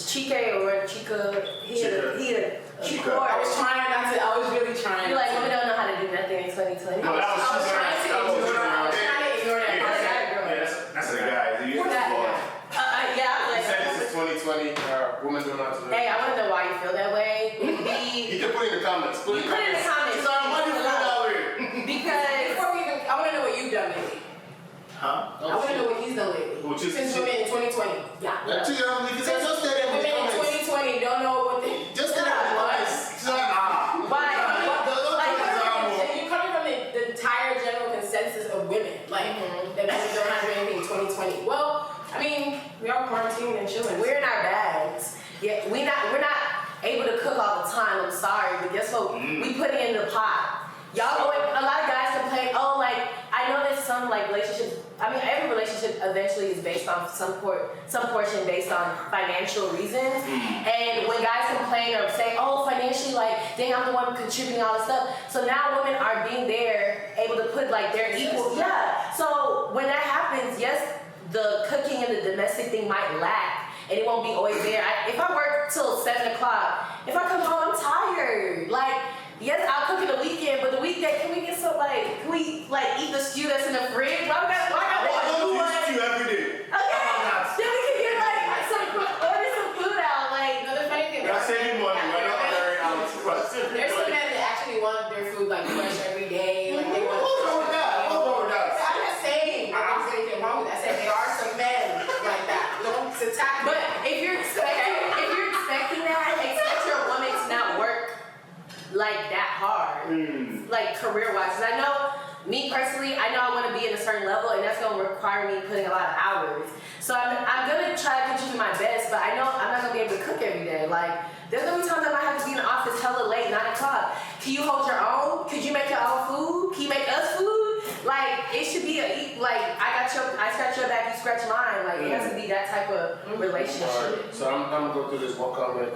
Chica or Chica, Chica. I was trying not to. I was really trying. You're women don't know how to do nothing in 2020. No, that was I was trying to. comments. Put You put it in the comments. She's like, why do you feel that way? Because Before we even, I want to know what you've done lately. Huh? I want to know what he's done lately. Which is- Since women in 2020. yeah. Like, she's like, if it's just there in the Women in comments. 2020 don't know what they. Just there in the comments. She's like, Why? You're coming from the entire general consensus of women, like that women don't have anything in 2020. Well, I mean, we are quarantined and chilling. We're in our bags. Yeah, we're not able to cook all the time. I'm sorry, but guess what? We put it in the pot. Y'all always, a lot of guys complain, oh, like, I know there's some, like, relationships, I mean, every relationship eventually is based on some portion based on financial reasons. And when guys complain or say, oh, financially, like, dang, I'm the one contributing all this stuff. So now women are being there, able to put, like, their equal, yeah. So when that happens, yes, the cooking and the domestic thing might lack, and it won't be always there. If I work till 7 o'clock, if I come home, I'm tired. Like, yes, I'll cook in the weekend, but the weekday, can we get some, like, can we, like, eat the stew that's in the fridge? Why I gotta do one? You every day. Okay, then we can get, like, order some food out, like. Another funny thing. You're saving money. We're not ordering out. There's some men that actually want their food like fresh every day. Like they want. What's wrong with that? What's wrong with that? I'm not saying that there's anything wrong with that. I said there are some men like that. Don't attack me. But if you're expecting that, expect your woman to not work like that hard, like career-wise. Because I know, me personally, I know I want to be at a certain level, and that's going to require me putting a lot of hours. So I'm going to try to contribute my best, but I know I'm not going to be able to cook every day. Like, there's going to be times I might have to be in the office hella late, 9 o'clock. Can you hold your own? Could you make your own food? Can you make us food? Like, it should be I scratch your back, you scratch mine. Like, it has to be that type of relationship. Alright, so I'm gonna go through this one comment.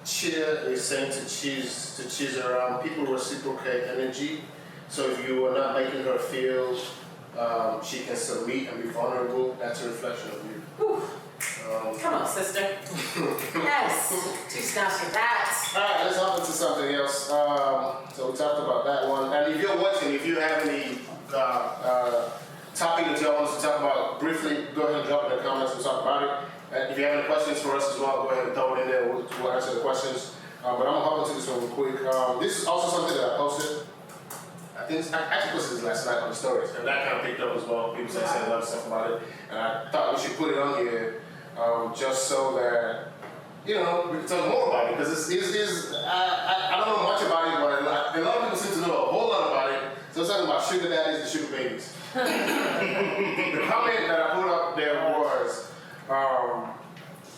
Chia is saying to cheese around. People reciprocate energy. So if you are not making her feel she can submit and be vulnerable, that's a reflection of you. Whew. Come on, sister. Yes. 2 snaps for that. Alright, let's hop into something else. So we talked about that one. And if you're watching, if you have any topic that y'all want us to talk about briefly, go ahead and drop it in the comments. We'll talk about it. And if you have any questions for us as well, go ahead and throw it in there. We'll answer the questions. But I'm gonna hop into this one real quick. This is also something that I posted. I actually posted this last night on the stories, and that kind of picked up as well. People saying a lot of stuff about it, and I thought we should put it on here just so that we can talk more about it, because I don't know much about it, but a lot of people seem to know a whole lot about it. So it's talking about sugar daddies and sugar babies. The comment that I put up there was,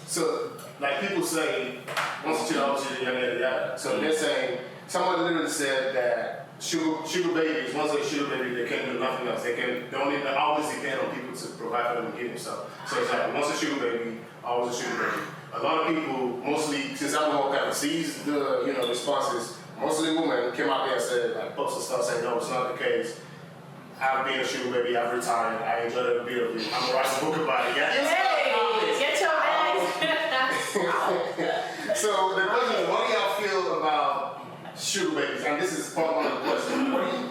so like people say, once you know, yada yada yada. So they're saying, someone literally said that sugar babies, once they're sugar baby, they can't do nothing else. They always depend on people to provide for them and give them stuff. So it's like, once a sugar baby, always a sugar baby. A lot of people, mostly, since I'm the one kind of sees the responses, mostly women came out there and said, like, posted stuff saying, no, it's not the case. I've been a sugar baby, I've retired, I enjoyed every bit of it. I'm gonna write a book about it. Hey, get your bags. So the question is, what do y'all feel about sugar babies? And this is part one of the question. What do you,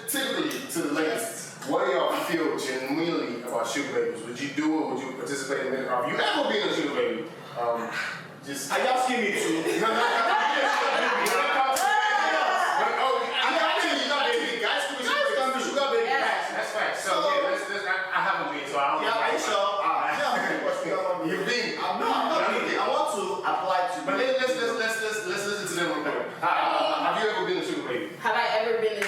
typically to the ladies, what do y'all feel genuinely about sugar babies? Would you do it? Would you participate in it? Have you ever been a sugar baby? Just. Are y'all asking me too? That's fine. So I haven't been, so I don't know. Yeah, are you sure? You've been. I'm not really. I want to apply to. But let's listen to them real quick. Have you ever been a sugar baby? Have I ever been a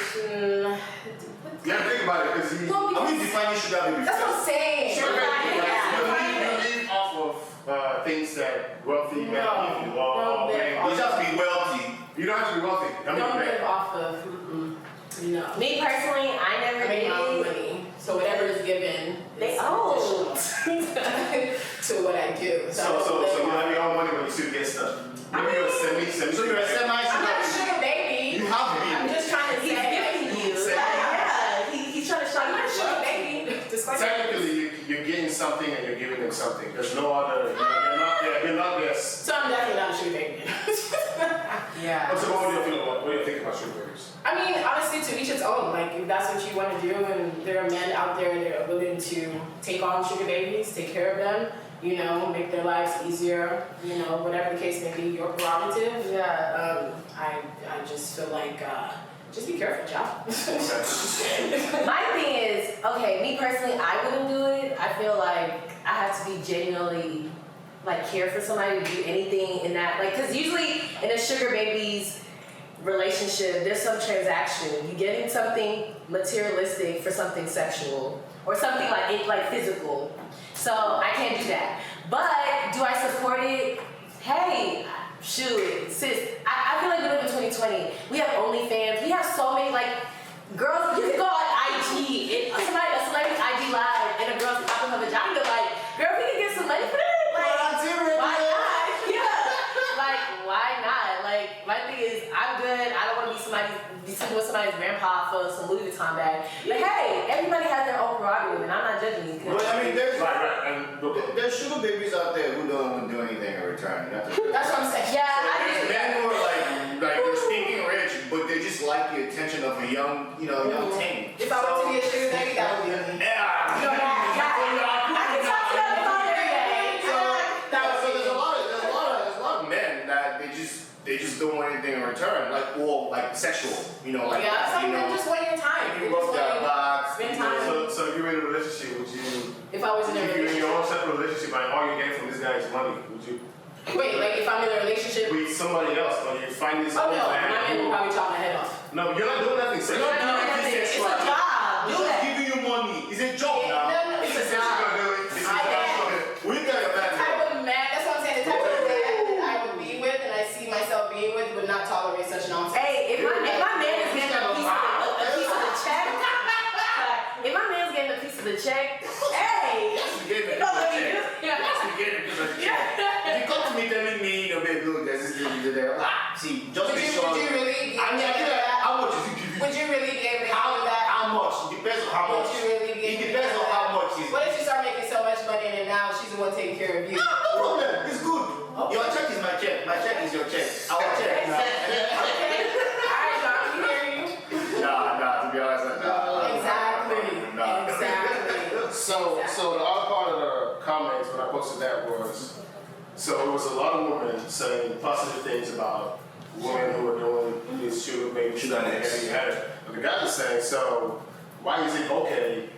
You have to think about it, because Are we defining sugar baby? That's what I'm saying. sugar baby. Yeah. You live off of things that wealthy men give you. You just be wealthy. You don't have to be wealthy. Don't live off of. No. Me personally, I never I make my own did. money, so whatever is given They is old. to what I do. So you have your own money when you still get stuff. Maybe you're a semi. So you're a I'm not a semi-sugar. sugar baby. You have I'm been. just trying to He's say. gifting you. Say- Yeah, he's trying to show I'm you not a his sugar love. baby. Disclaimer. Technically, you're getting something and you're giving them something. There's no other. You're not there. So I'm definitely not a sugar baby. Yeah. So what do you feel about? What do you think about sugar babies? I mean, honestly, to each its own. Like, if that's what you want to do, and there are men out there that are willing to take on sugar babies, take care of them, make their lives easier, whatever the case may be, your prerogative. Yeah. I just feel like just be careful, child. My thing is, okay, me personally, I wouldn't do it. I feel like I have to be genuinely like care for somebody to do anything in that, like, because usually in a sugar baby's relationship, there's some transaction. You getting something materialistic for something sexual or something like physical. So I can't do that. But do I support it? Hey, shoot, sis. I feel like we live in 2020. We have OnlyFans. We have so many like girls. You can go on IG. A celebrity IG live, and a girl's popping her vagina. Like, girl, we can get some money for that. Why not? Yeah. Like, why not? Like, my thing is, I'm good. I don't want to be sleeping with somebody's grandpa for some Louis Vuitton bag. But hey, everybody has their own prerogative, and I'm not judging you. Well, I mean, Right. there's sugar babies out there who don't do anything in return. That's what I'm saying. Yeah, So I there's do. men who are like they're stinking rich, but they just like the attention of a young, young teen. If I were to be a sugar daddy, that would be me. Yeah. I can talk to that phone every day. So there's a lot of men that they just don't want anything in return, like sexual, like Yeah, some of them just want your time. you They rub just that want box. spend time. So if you're in a relationship, would you? If I was in a If you're in your own relationship. separate relationship and all you're getting from this guy is money, would you? Wait, like if I'm in a relationship. With somebody else, or you find this Oh old no, my man man will who- probably chop my head off. No, you're not doing nothing sexual. You're not doing nothing. It's a job. He's Do just it. giving you money. It's a job now. No, It's a He's job. gonna do it. This is I not am. showing. We got a The bad type of man, that's what I'm saying, the type of man that I would be with and I see myself being with would not tolerate such nonsense. Hey, if my man is getting a piece of the check, if my man's getting a piece of the check, hey, you know what we do? You come to me telling me, babe, look, there's this there. See, just Would be you sure. really be I mean, I feel like, how much is he giving you? Would you really be able to handle that? How much? It depends on how Would much. you really be It able to depends handle on how that? much is. What if you start making so much money and then now she's the one taking care of you? No problem. It's good. Your check is my check. My check is your check. Our check. Okay. Alright, John, we hear you. Nah, to be honest, nah. Exactly. Nah. Exactly. So the other part of the comments when I posted that was, so it was a lot of women saying positive things about women who are doing this sugar baby Sugar stuff. daddies. And you had it. But the guy was saying, so why is it okay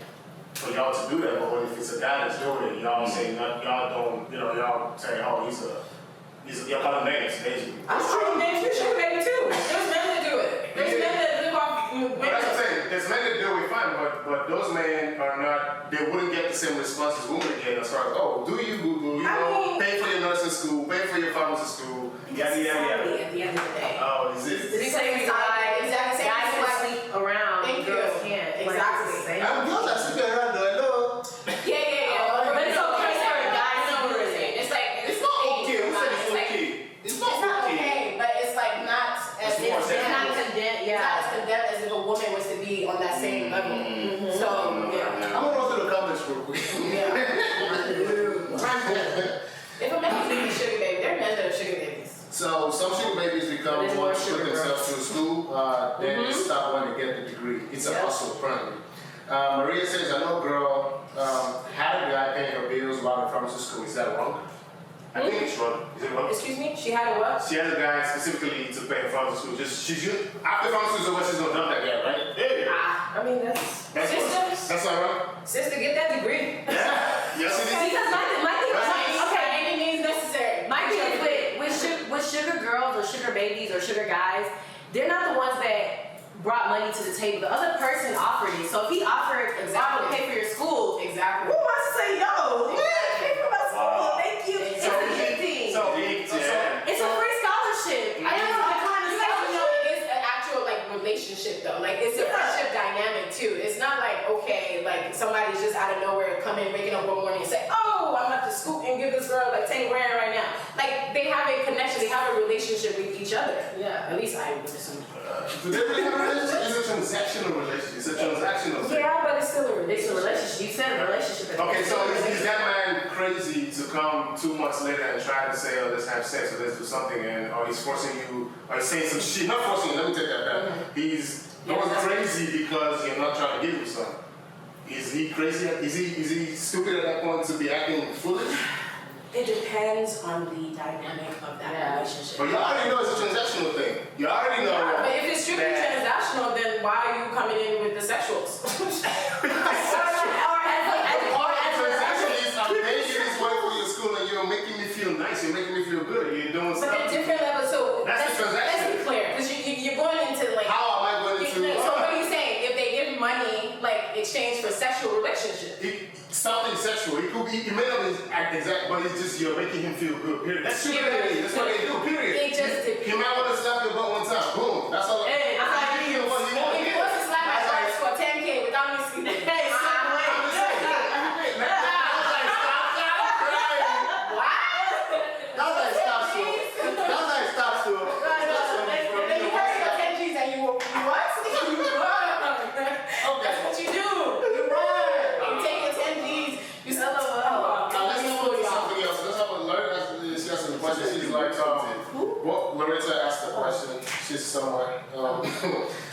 for y'all to do that? But if it's a guy that's doing it, y'all saying y'all don't, y'all saying, oh, y'all calling names, basically. I'm sure men do sugar baby too. There's men that do it. There's men that live off women. But that's what I'm saying. There's men that do it fine, but those men are not. They wouldn't get the same response as women get as far as, oh, do you Google? Pay for your nursing school, pay for your pharmacy school. At the end of the day. Oh, is it? The same guys, Exactly. guys can sleep around, Thank you. girls can't. Like, Exactly. it's the same. I'm girls are sleeping around though. Hello. Yeah. But it's okay for a guy I know to what do you're it. saying. It's like It's not okay. Who said it's like- okay? It's It's not okay, but it's like not as It's more It's not condemned, It's not as yeah. condemned as if a woman was to be on that same level. So yeah. I'm gonna go through the comments real quick. If a man is being a sugar baby, there are men that are sugar babies. So some sugar babies become There's want more to put sugar themselves through school, then they stop when they get the degree. It's a hustle, apparently. Maria says, I know a girl had a guy paying her bills while in pharmacy school. Is that wrong? I think it's wrong. Is it wrong? Excuse me? She had a what? She has a guy specifically to pay her pharmacy school. After pharmacy school, she's gonna dump that guy, right? I mean, that's sisters. That's not wrong. Sister, get that degree. Yes, it is. Because my thing is, Okay, okay, any means necessary. my thing is with sugar girls or sugar babies or sugar guys, they're not the ones that brought money to the table. The other person offered it. So if he offered, I'm gonna pay for your school, Exactly. who wants to say yo? Yeah, pay for my school. Wow. Thank you. It's a big thing. It's a free scholarship. I know the kind of stuff, it is an actual relationship though. Like it's a friendship dynamic too. It's not like okay, like somebody's just out of nowhere coming, waking up one morning and say, oh, I'm about to scoop and give this girl like 10 grand right now. Like they have a connection, they have a relationship with each other. Yeah. At least I would assume. Do they really have a relationship? It's a transactional relationship. It's a transactional thing. Yeah, but it's still a relationship. You said a relationship. Okay, so is that man crazy to come 2 months later and try to say, oh, let's have sex or let's do something, or he's forcing you, or he's saying some shit, not forcing you, let me take that back. He's going crazy because you're not trying to give him something. Is he crazy? Is he stupid at that point to be acting foolish? It depends on the dynamic of that relationship. But you already know it's a transactional thing. You already know. Yeah, but if it's strictly that- transactional, then why are you coming in with the sexuals? Transaction is I'm paying you this way for your school and you're making me feel nice. You're making me feel good. You're doing But stuff. they're different levels. So That's the transaction. let's be clear, because you're going into like. How am I going to? So what are you saying? If they give money like exchange for sexual relationship? Something sexual. It could be. It may not be exact, but it's just you're making him feel good. Period. That's stupidity. That's what they do. Period. It just depends. You might want to slap your butt one time. Boom. That's all. Hey, that's all you need. What you want. if you want to slap my butt for 10K without me sleeping, hey, slap my I'm just saying. That's how it stops to. That's how it stops to. Then you carry your 10 G's and you what? You run. That's what you do. You run. You take your 10 G's. You sell them. Now let's move on to something else. Let's have a Loretta. She asked a question. She's like, what? Loretta asked the question. She's somewhere.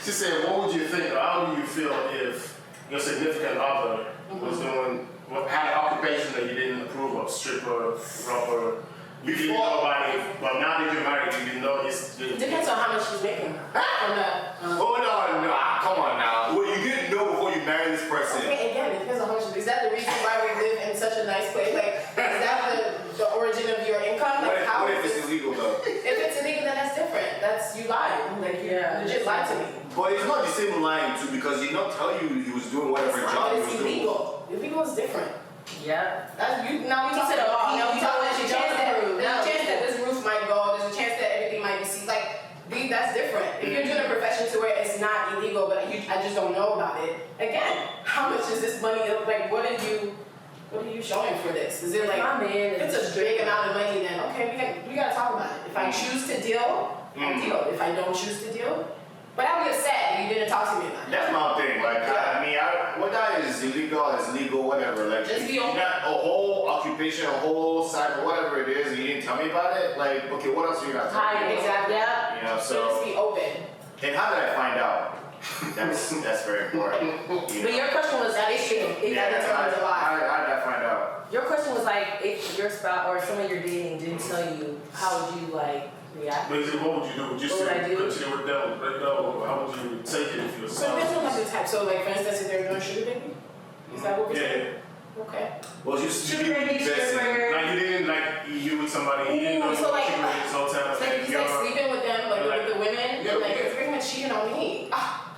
She said, what would you think, or how do you feel if your significant other was doing, had an occupation that you didn't approve of, stripper, rapper? You didn't know about it, but now that you're married, you didn't know it's. Depends on how much she's making. From that. Hold on, nah, come on now. Well, you didn't know before you married this person. Okay, again, it depends on how much. Is that the reason why we live in such a nice place? Like, is that the origin of your income? Like, how What if is it's it? illegal though? If it's illegal, then that's different. That's you lied. Like, you legit lied to me. But it's not the same lying too, because he did not tell you he was doing whatever It's job not, he was it's doing. illegal. Illegal is different. Yeah. That's you. Now we talk said about. a Now we talk about P- there's a chance that P- there's a chance that this roof might go. There's a chance that everything might be seized. Like, that's different. If you're doing a profession to where it's not illegal, but I just don't know about it. Again, how much is this money? Like, what are you showing for this? Is it like My man if is it's a big amount of money? Then okay, we gotta talk about it. If I choose to deal, I deal. If I don't choose to deal, but I'll be upset if you didn't talk to me about it. That's my thing. Like, what that is illegal is legal, whatever. Like, Just be you open. got a whole occupation, a whole side, or whatever it is, and you didn't tell me about it. Like, okay, what else are you not telling me? Exactly. Yeah. You know, So just so. be open. And how did I find out? That's very important. You But know? your question was That is true. if That determines a lot. How did I find out? your question was like if your spouse or someone you're dating didn't tell you, how would you like react? Basically, what would you do? Would you What would I do? continue with them, break it up, or how would you take it if you were So it depends on like son? the type. So like for instance, if they're doing sugar baby, is that what we're saying? Yeah. Okay. Well, you Sugar baby, stripper. Like you didn't like you with somebody, you didn't know Ooh, so like- you were this whole time. It's like if he's like sleeping with them, like Like- with the women, Yeah, like yeah. you're pretty much cheating on me.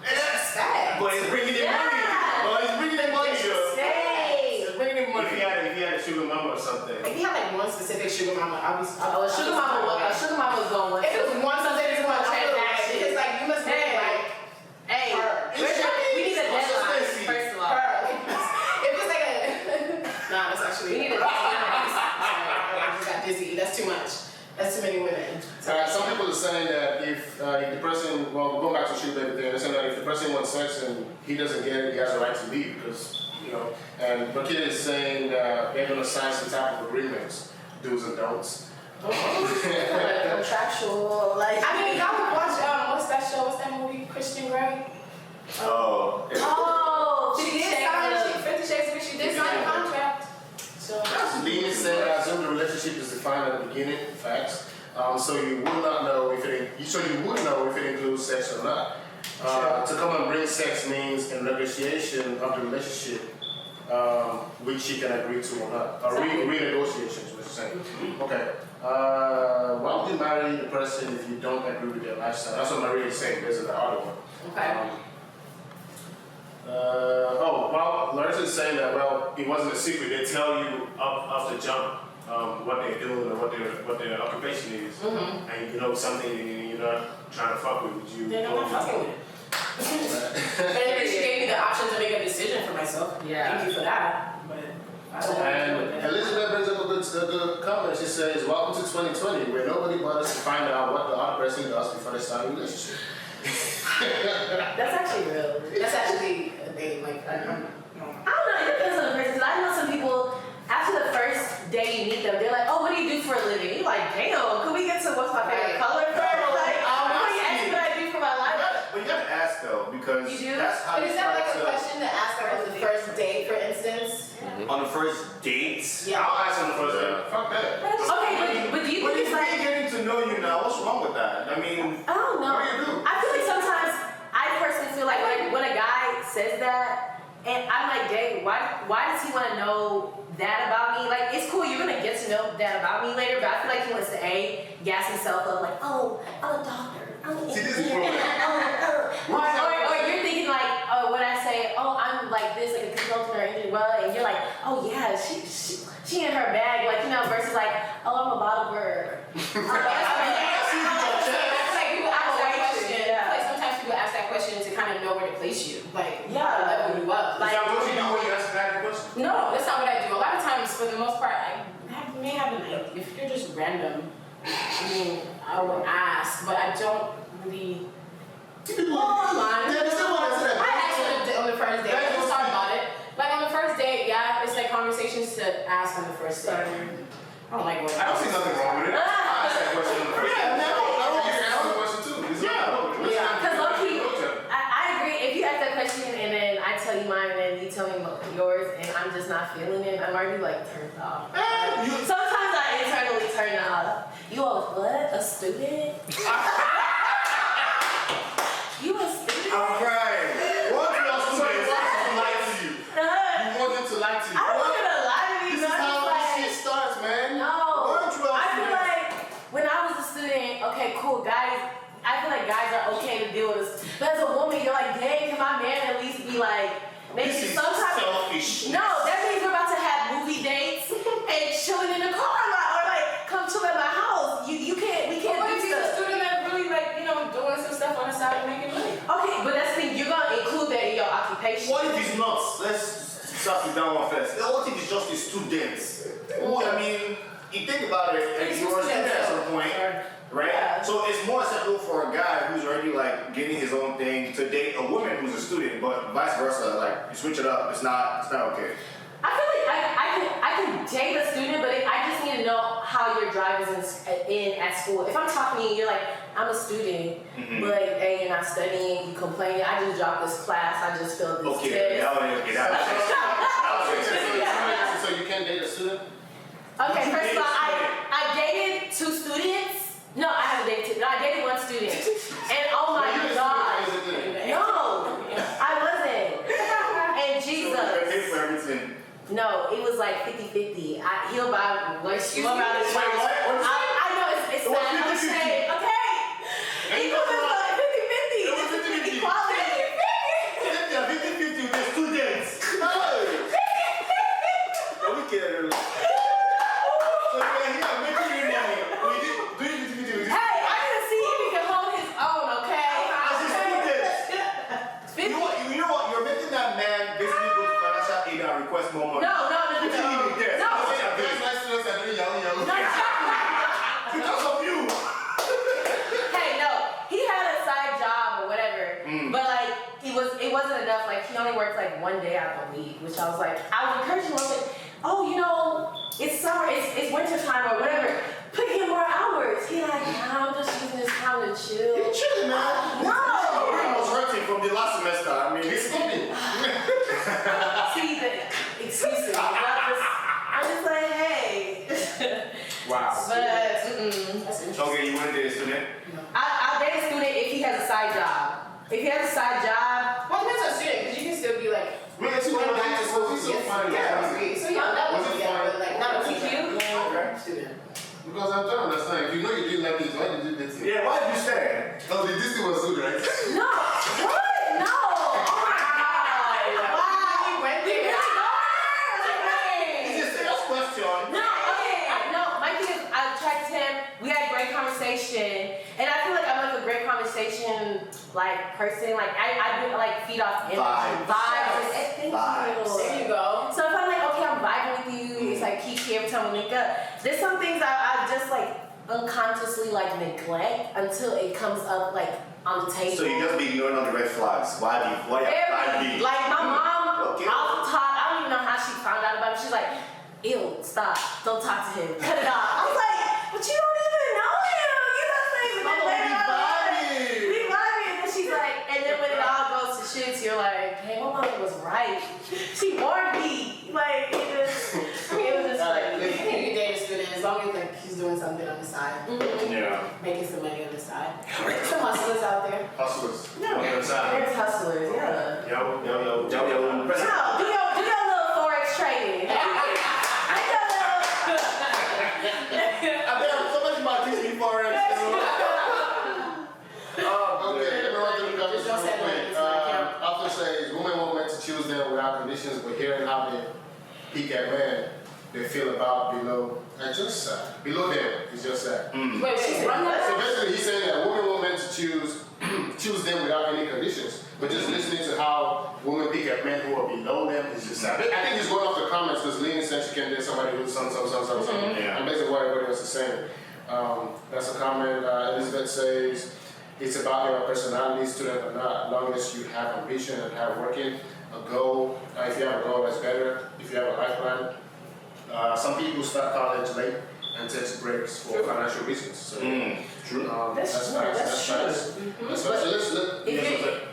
That's bad. But it's bringing in money. Yeah. Well, it's bringing in money. Hey. It's bringing in money. If you had a sugar mama or something. If he had like one specific sugar mama, Oh, sugar mama was going one. If it was one specific one, Transaction. because like you must be Hey. like Hey, her. we need a deadline. Consistency. First of all, Her. If it's like a nah, that's actually we need a Sorry, deadline. I just got dizzy. That's too much. That's too many women. Some people are saying that if the person, well, going back to sugar baby thing, they're saying that if the person wants sex and he doesn't get it, he has a right to leave because, you know, and Bakita is saying that they're going to sign some type of agreements, do's and don'ts. Contractual, like. I mean, y'all would watch what's that show? What's that movie? Christian Grey. Oh. Oh, She did sign 50 Shades of Grey. She did sign a contract. So Being said, I assume the relationship is defined at the beginning, facts. So you would not know if you would know if it includes sex or not. To come and bring sex means a negotiation of the relationship, which you can agree to or not. Or renegotiations, what you're saying. Okay. Why would you marry a person if you don't agree with their lifestyle? That's what Maria is saying. This is the other one. okay. Larissa is saying that, well, it wasn't a secret. They tell you off the jump what they're doing or what their occupation is. And you know something you're not trying to fuck with. Would you? Then I'm not fucking with it. And then she gave me the option to make a decision for myself. Yeah. Thank you for that. But I don't want to do And it. Elizabeth brings up a good comment. She says, welcome to 2020, where nobody bothers to find out what the other person does before they start a relationship. That's actually real. That's actually a thing. Like, I don't know. I don't know, it depends on the person. 'Cause I know some people, after the first day you meet them, they're like, oh, what do you do for a living? You're like, damn, could we get to what's my favorite color first? Like, oh, you ask me what I do for my life. But you gotta ask though, because You do? that's how But you is that start like a to. question to ask her on the first date, for instance? Yeah. on the first date. Yeah. I'll ask on the first date. Fuck that. Okay, but do you But think if it's like? they getting to know you now, what's wrong with that? I mean, I don't know. What do you do? I feel like sometimes I personally feel like when a guy says that, and I'm like, dang, why does he want to know that about me? Like, it's cool, you're gonna get to know that about me later, but I feel like he wants to gas himself up, like, oh, I'm a doctor. I'm an See, this is engineer. Or you're thinking like, oh, when I say, oh, I'm like this, like a consultant or engineer, well, and you're like, oh yeah, she in her bag, like, you know, versus like, oh, I'm a bottle girl. People ask that question to kind of know where to place you, like Yeah. level you up. Is that what you do when you ask that question? No, that's not what I do. A lot of times, for the most part, I may have an idea. If you're just random, I mean, I would ask, but I don't really. I asked on the first date. I just talked about it. Like on the first date, yeah, it's like conversations to ask on the first date. I don't like what. I don't see nothing wrong with it. I ask that question on the first date. Yeah, I don't get to ask the question too. It's Because low-key, I agree. If you ask that question and then I tell you mine and then you tell me yours and I'm just not feeling it, I'm already like turned off. Sometimes I internally turn off. You a what? A student? You a student? I'm crying. What do y'all students want to lie to you? You want them to lie to you? I don't want to lie to you. This is but I'm how just this like, shit starts, man. no. Why don't you I feel like when I was a student, okay, cool, guys. I feel like guys are okay to deal with this. But as a woman, you're like, dang, can my man at least be like, maybe this is some type of. selfish. No, that means we're about to have movie dates and chilling in the car lot, or like come chill at my house. We can't What do if he's a stuff. student that really like, you know, doing some stuff on the side and making money? Okay, but that's the thing, you're gonna include that in your occupation. What if he's not? Let's start with that one first. What if he's just a student? Well, I mean, you think about it, and you were a student at some point, right? Yeah. So it's more acceptable for a guy who's already like getting his own thing to date a woman who's a student, but vice versa. Like you switch it up, it's not okay. I feel like I can date a student, but I just need to know how your drive is in at school. If I'm talking to you, you're like, I'm a student, but like, hey, you're not studying, you complaining. I just dropped this class, I just failed this Okay, test. So you can't date a student? Okay, first of all, I dated 2 students. No, I haven't dated 2. No, I dated 1 student. And oh my God. No, I wasn't. And Jesus. Pay for everything. No, it was like 50-50. He'll buy one Excuse me? around his Wait, what? What is it? I know it's It was sad. I'm 50-50. saying, okay. And It was like 50-50. It was This is 50-50. equality. They are 50-50 with the students. No. Are we kidding? So we're here making you money. We did doing 50-50 with this. Hey, I need to see if he can hold his own, okay? As a student. You know what? You're making that man basically go to financial aid and request more money. No. Putting him in debt. No. That's what you're doing. Because of you. Hey, no, he had a side job or whatever, but like it wasn't enough. Like he only worked like 1 day out of the week, which I was encouraging him. I was like, oh, you know, it's summer, it's winter time or whatever. Put in more hours. He like, nah, I'm just using this time to chill. You're chilling, man. No. Your brain was hurting from the last semester. I mean, it's funny. See the excuses. I'm just like, hey. Wow. But That's interesting. Okay, you want to date a student? I'll date a student if he has a side job. If he has a side job, Well, it depends on student, because you can still be like, Man, it's going back to school. He's so funny. yeah, so yeah, that Was was it yeah, fun? but like not a Was it teacher. cute? Yeah, student. Because I'm trying to understand. If you know you didn't like this, why did you date him? Yeah, why did you say? Oh, the this thing was good, right? no. What? No. Oh my God. Wow. We went there. It's a serious question. No, okay, no, my thing is, I attracted him, we had a great conversation, and I feel like I'm like a great conversation, like, person, like, I do, like, feed off energy, Vibes. thank Vibes. There you. you go. So if I'm like, okay, I'm vibing with you, it's like kiki every time we link up, there's some things I just, like, unconsciously, like, neglect until it comes up, like, on the table. So you just be ignoring all the red flags. Why Very, be? like, my mom, Okay. off the top, I don't even know how she found out about it. She's like, ew, stop, don't talk to him, cut it off. I was like, but you don't even know him, you know what I'm saying? But then later on, we vibing, and then she's like, and then when it all goes to chicks, you're like, hey, my mom was right. She warned me. Like, it was just like, I think you date a student as long as like he's doing something on the side, Yeah. making some money on the side. Some hustlers out there. Hustlers. no, On the other side. there's hustlers, yeah. Yo. No, do your little Forex trading. Somebody might teach me Forex. Okay, let me run through the comments Just don't real say quick. nothing. Author says, women weren't meant to choose them without conditions, but hearing how they peak at men, they feel about below them is just that. Wait, run that So back. basically, he's saying that women weren't meant to choose them without any conditions, but just listening to how women peak at men who are below them is just sad. I think he's going off the comments because Lena said she can date somebody who's something. Yeah. And basically what everybody else is saying. That's a comment. Elizabeth says, it's about your personality, student or not, as long as you have ambition and have working, a goal. If you have a goal, that's better. If you have a life plan. Some people start college late and take breaks for financial reasons. So, True. That's facts. true. That's facts. That's facts. So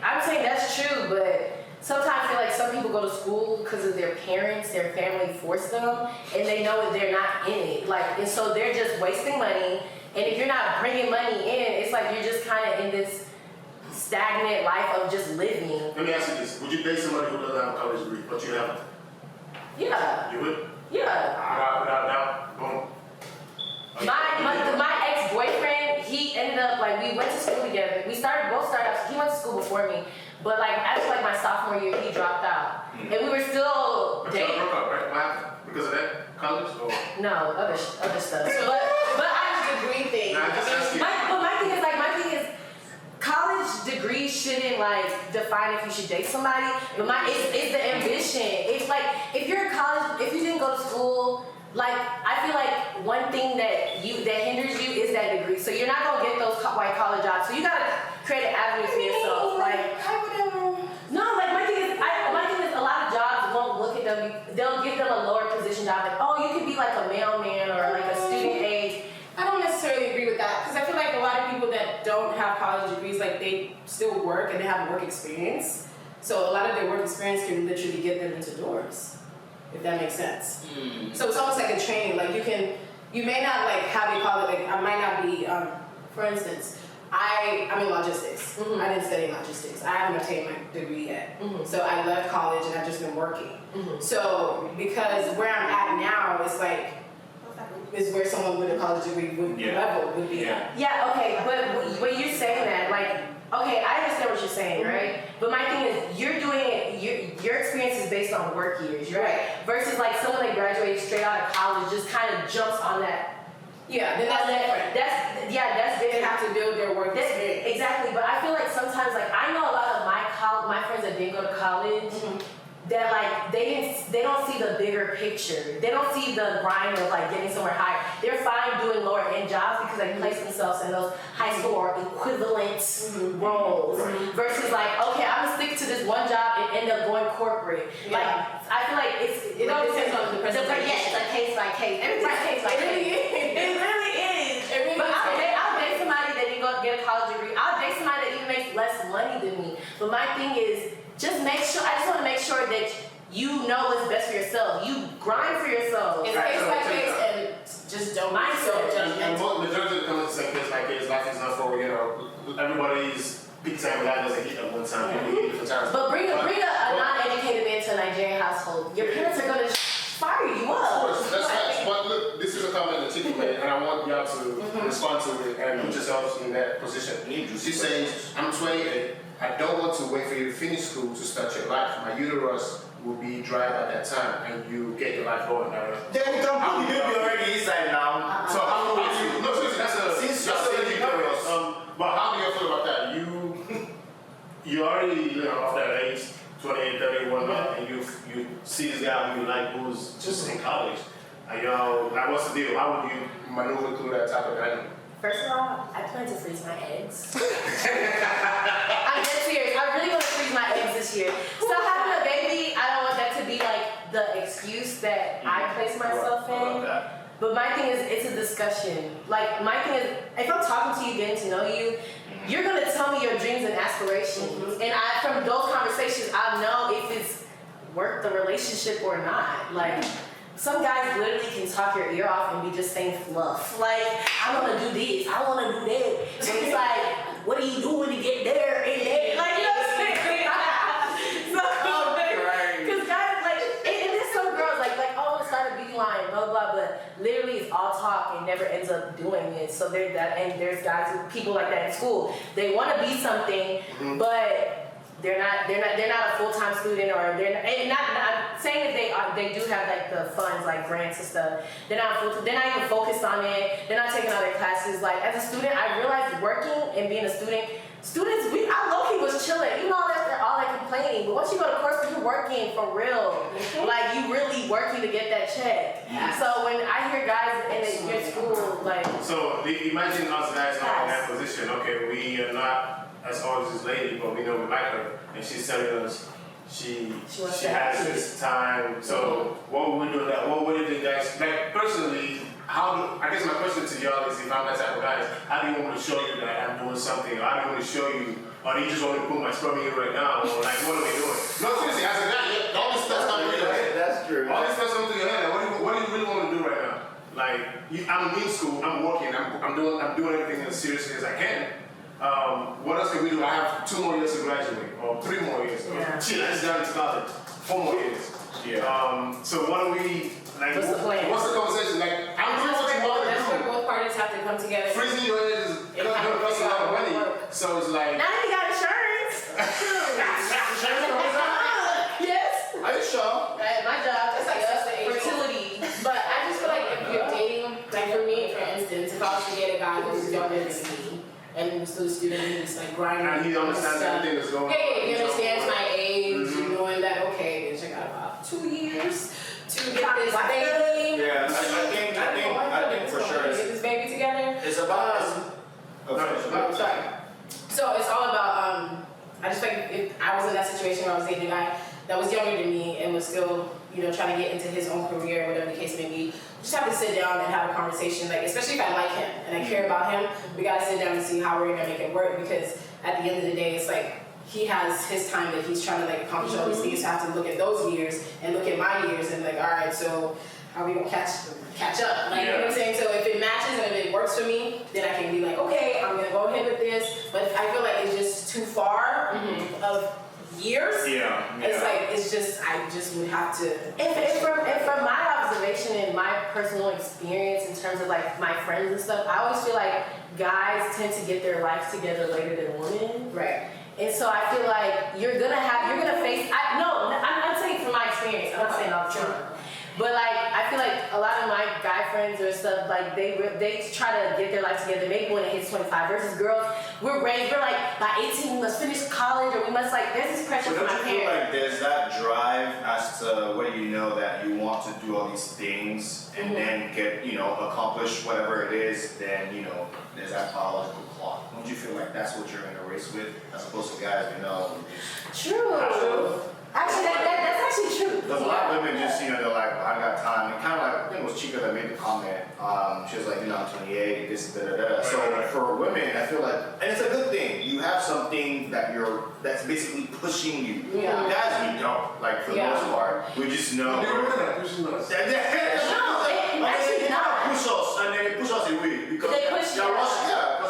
I'm saying that's true, but sometimes I feel like some people go to school because of their parents, their family forced them, and they know that they're not in it. Like, and so they're just wasting money. And if you're not bringing money in, it's like you're just kind of in this stagnant life of just living. Let me ask you this. Would you date somebody who doesn't have a college degree, but you have? Yeah, You would? yeah. Without doubt. Boom. My ex-boyfriend, he ended up like we went to school together. We both started out. He went to school before me, but like after like my sophomore year, he dropped out, and we were still But y'all dating. broke up, right? What happened? Because of that? College or? No, other stuff. But Degree thing. Nah, just ask you. my thing is, college degrees shouldn't like define if you should date somebody. But it's the ambition. It's like if you're in college, if you didn't go to school, like I feel like one thing that hinders you is that degree. So you're not gonna get those white collar jobs. So you gotta create an avenue for yourself. No, like my thing is a lot of jobs won't look at them. They'll give them a lower position job. Like, oh, you could be like a mailman or like a student aide. I don't necessarily agree with that because I feel like a lot of people that don't have college degrees, like they still work and they have work experience. So a lot of their work experience can literally get them into doors, if that makes sense. So it's almost like a training. Like you may not like have a college. Like I might not be. For instance, I'm in logistics. I didn't study logistics. I haven't obtained my degree yet. So I left college and I've just been working. So because where I'm at now is like. Is where someone with a college degree would be at. Yeah, okay, but when you're saying that, like, okay, I understand what you're saying, right? But my thing is, you're doing it, your experience is based on work years, right? Versus like someone that graduated straight out of college just kind of jumps on that. Yeah, then that's different. That's They have to build their work experience. Exactly, but I feel like sometimes, like, I know a lot of my friends that didn't go to college, that like they don't see the bigger picture. They don't see the grind of like getting somewhere higher. They're fine doing lower end jobs because they place themselves in those high school or equivalent roles. Versus like, okay, I'm gonna stick to this one job and end up going corporate. Like I feel like it all depends on the person. Yeah, it's a case by case. Everything's case by case. It really is. But I'll date somebody that didn't go get a college degree. I'll date somebody that even makes less money than me. But my thing is, I just want to make sure that you know what's best for yourself. You grind for yourself. It's case by case and just don't be so judgmental. And majority of the comments say case by case. Life is not for everybody's peak time. Life doesn't hit at one time. Different times. But bring a non-educated man to a Nigerian household. Your parents are gonna fire you up. Of course, that's facts. But look, this is a comment that Chicky made, and I want y'all to respond to it and put yourselves in that position. She says, I'm 28. I don't want to wait for you to finish school to start your life. My uterus will be dry by that time, and you get your life going. Then you can put the baby already inside now. So how long will you? No, seriously, Since you're still uterus. But how do you feel about that? You already off that age, 28, 30, whatnot, and you see this guy who you like who's just in college. And like, what's the deal? How would you maneuver through that type of dynamic? First of all, I plan to freeze my eggs. I'm dead serious. I really want to freeze my eggs this year. So having a baby, I don't want that to be like the excuse that I place myself in. But my thing is, it's a discussion. Like my thing is, if I'm talking to you, getting to know you, you're gonna tell me your dreams and aspirations. And from those conversations, I know if it's worth the relationship or not. Like, some guys literally can talk your ear off and be just saying fluff. Like, I wanna do this, I wanna do that. And it's like, what are you doing to get there and there? Like, you know what I'm saying? Because guys, like, and there's some girls, like, oh, I wanna start a beauty line, blah, blah, but literally it's all talk and never ends up doing it. So there's that, and there's guys, people like that in school. They wanna be something, but they're not a full-time student, or they're not saying that they do have like the funds, like grants and stuff. They're not even focused on it. They're not taking all their classes. Like, as a student, I realized working and being a student, I low-key was chilling. You know that they're all like complaining, but once you go to course, you're working for real. Like, you really working to get that check. So when I hear guys in your school, like, so imagine us guys not in that position. Okay, we are not as old as this lady, but we know we like her, and she's telling us she has this time. So what would we do that? What would you guys like personally? I guess my question to y'all is, if I'm that type of guy, how do you want me to show you that I'm doing something? Or how do you want me to show you? Or do you just want me to put my sperm in you right now? Or like, what are we doing? No, seriously, as a guy, all this stuff's coming through your head. That's true. All this stuff's coming through your head. Like, what do you really want to do right now? Like, I'm in school, I'm working, I'm doing everything as seriously as I can. What else can we do? I have 2 more years to graduate, or 3 more years. Shit, I just got into college. 4 more years. Yeah. So what do we like? What's the plan? What's the conversation? Like, I'm doing what you want to That's where do. both parties have to come together. Freezing your head is gonna cost a lot of money. So it's like. now you got insurance. Yes. Are you sure? My job is It's like such an age fertility. But I just feel like if you're dating, like for me, for instance, if I was to date a guy who's younger than me and who's still a student and he's like grinding, And he understands everything that's going on. Hey, he understands my age, knowing that okay, bitch, I got about 2 years to get this baby. Yeah, I think for sure Get this baby together. it's about. Oh, sorry. So it's all about I just feel like if I was in that situation where I was dating a guy that was younger than me and was still, you know, trying to get into his own career, whatever the case may be, just have to sit down and have a conversation, like, especially if I like him and I care about him, we gotta sit down and see how we're gonna make it work, because at the end of the day, it's like, he has his time that he's trying to like accomplish all these things, so I have to look at those years and look at my years and like, all right, so how are we gonna catch up? Like, you know what I'm saying? So if it matches and if it works for me, then I can be like, okay, I'm gonna go ahead with this. But if I feel like it's just too far of years, it's like, it's just, I just would have to. And from my observation and my personal experience in terms of like my friends and stuff, I always feel like guys tend to get their life together later than women. Right. And so I feel like you're gonna face, I'm saying from my experience, I'm not saying all the time. But like, I feel like a lot of my guy friends or stuff, like they try to get their life together maybe when it hits 25 versus girls, we're raised, we're like, by 18 we must finish college, or we must like, there's this pressure from But my don't you feel parents. like there's that drive as to whether you know that you want to do all these things and then get, you know, accomplish whatever it is, then, you know, there's that biological clock. Don't you feel like that's what you're in a race with, as opposed to guys, you know, True. Actually, that's actually true. Because a lot of women just, you know, they're like, well, I got time. And kind of like, I think it was Chica that made the comment. She was like, you know, I'm 28, this, da, da, da. So for women, I feel like, and it's a good thing. You have something that's basically pushing you. Yeah. Guys, we don't. Like, for the most part, we just know. Pushing us. Actually not. Push us, and then they push us away. Because They push you.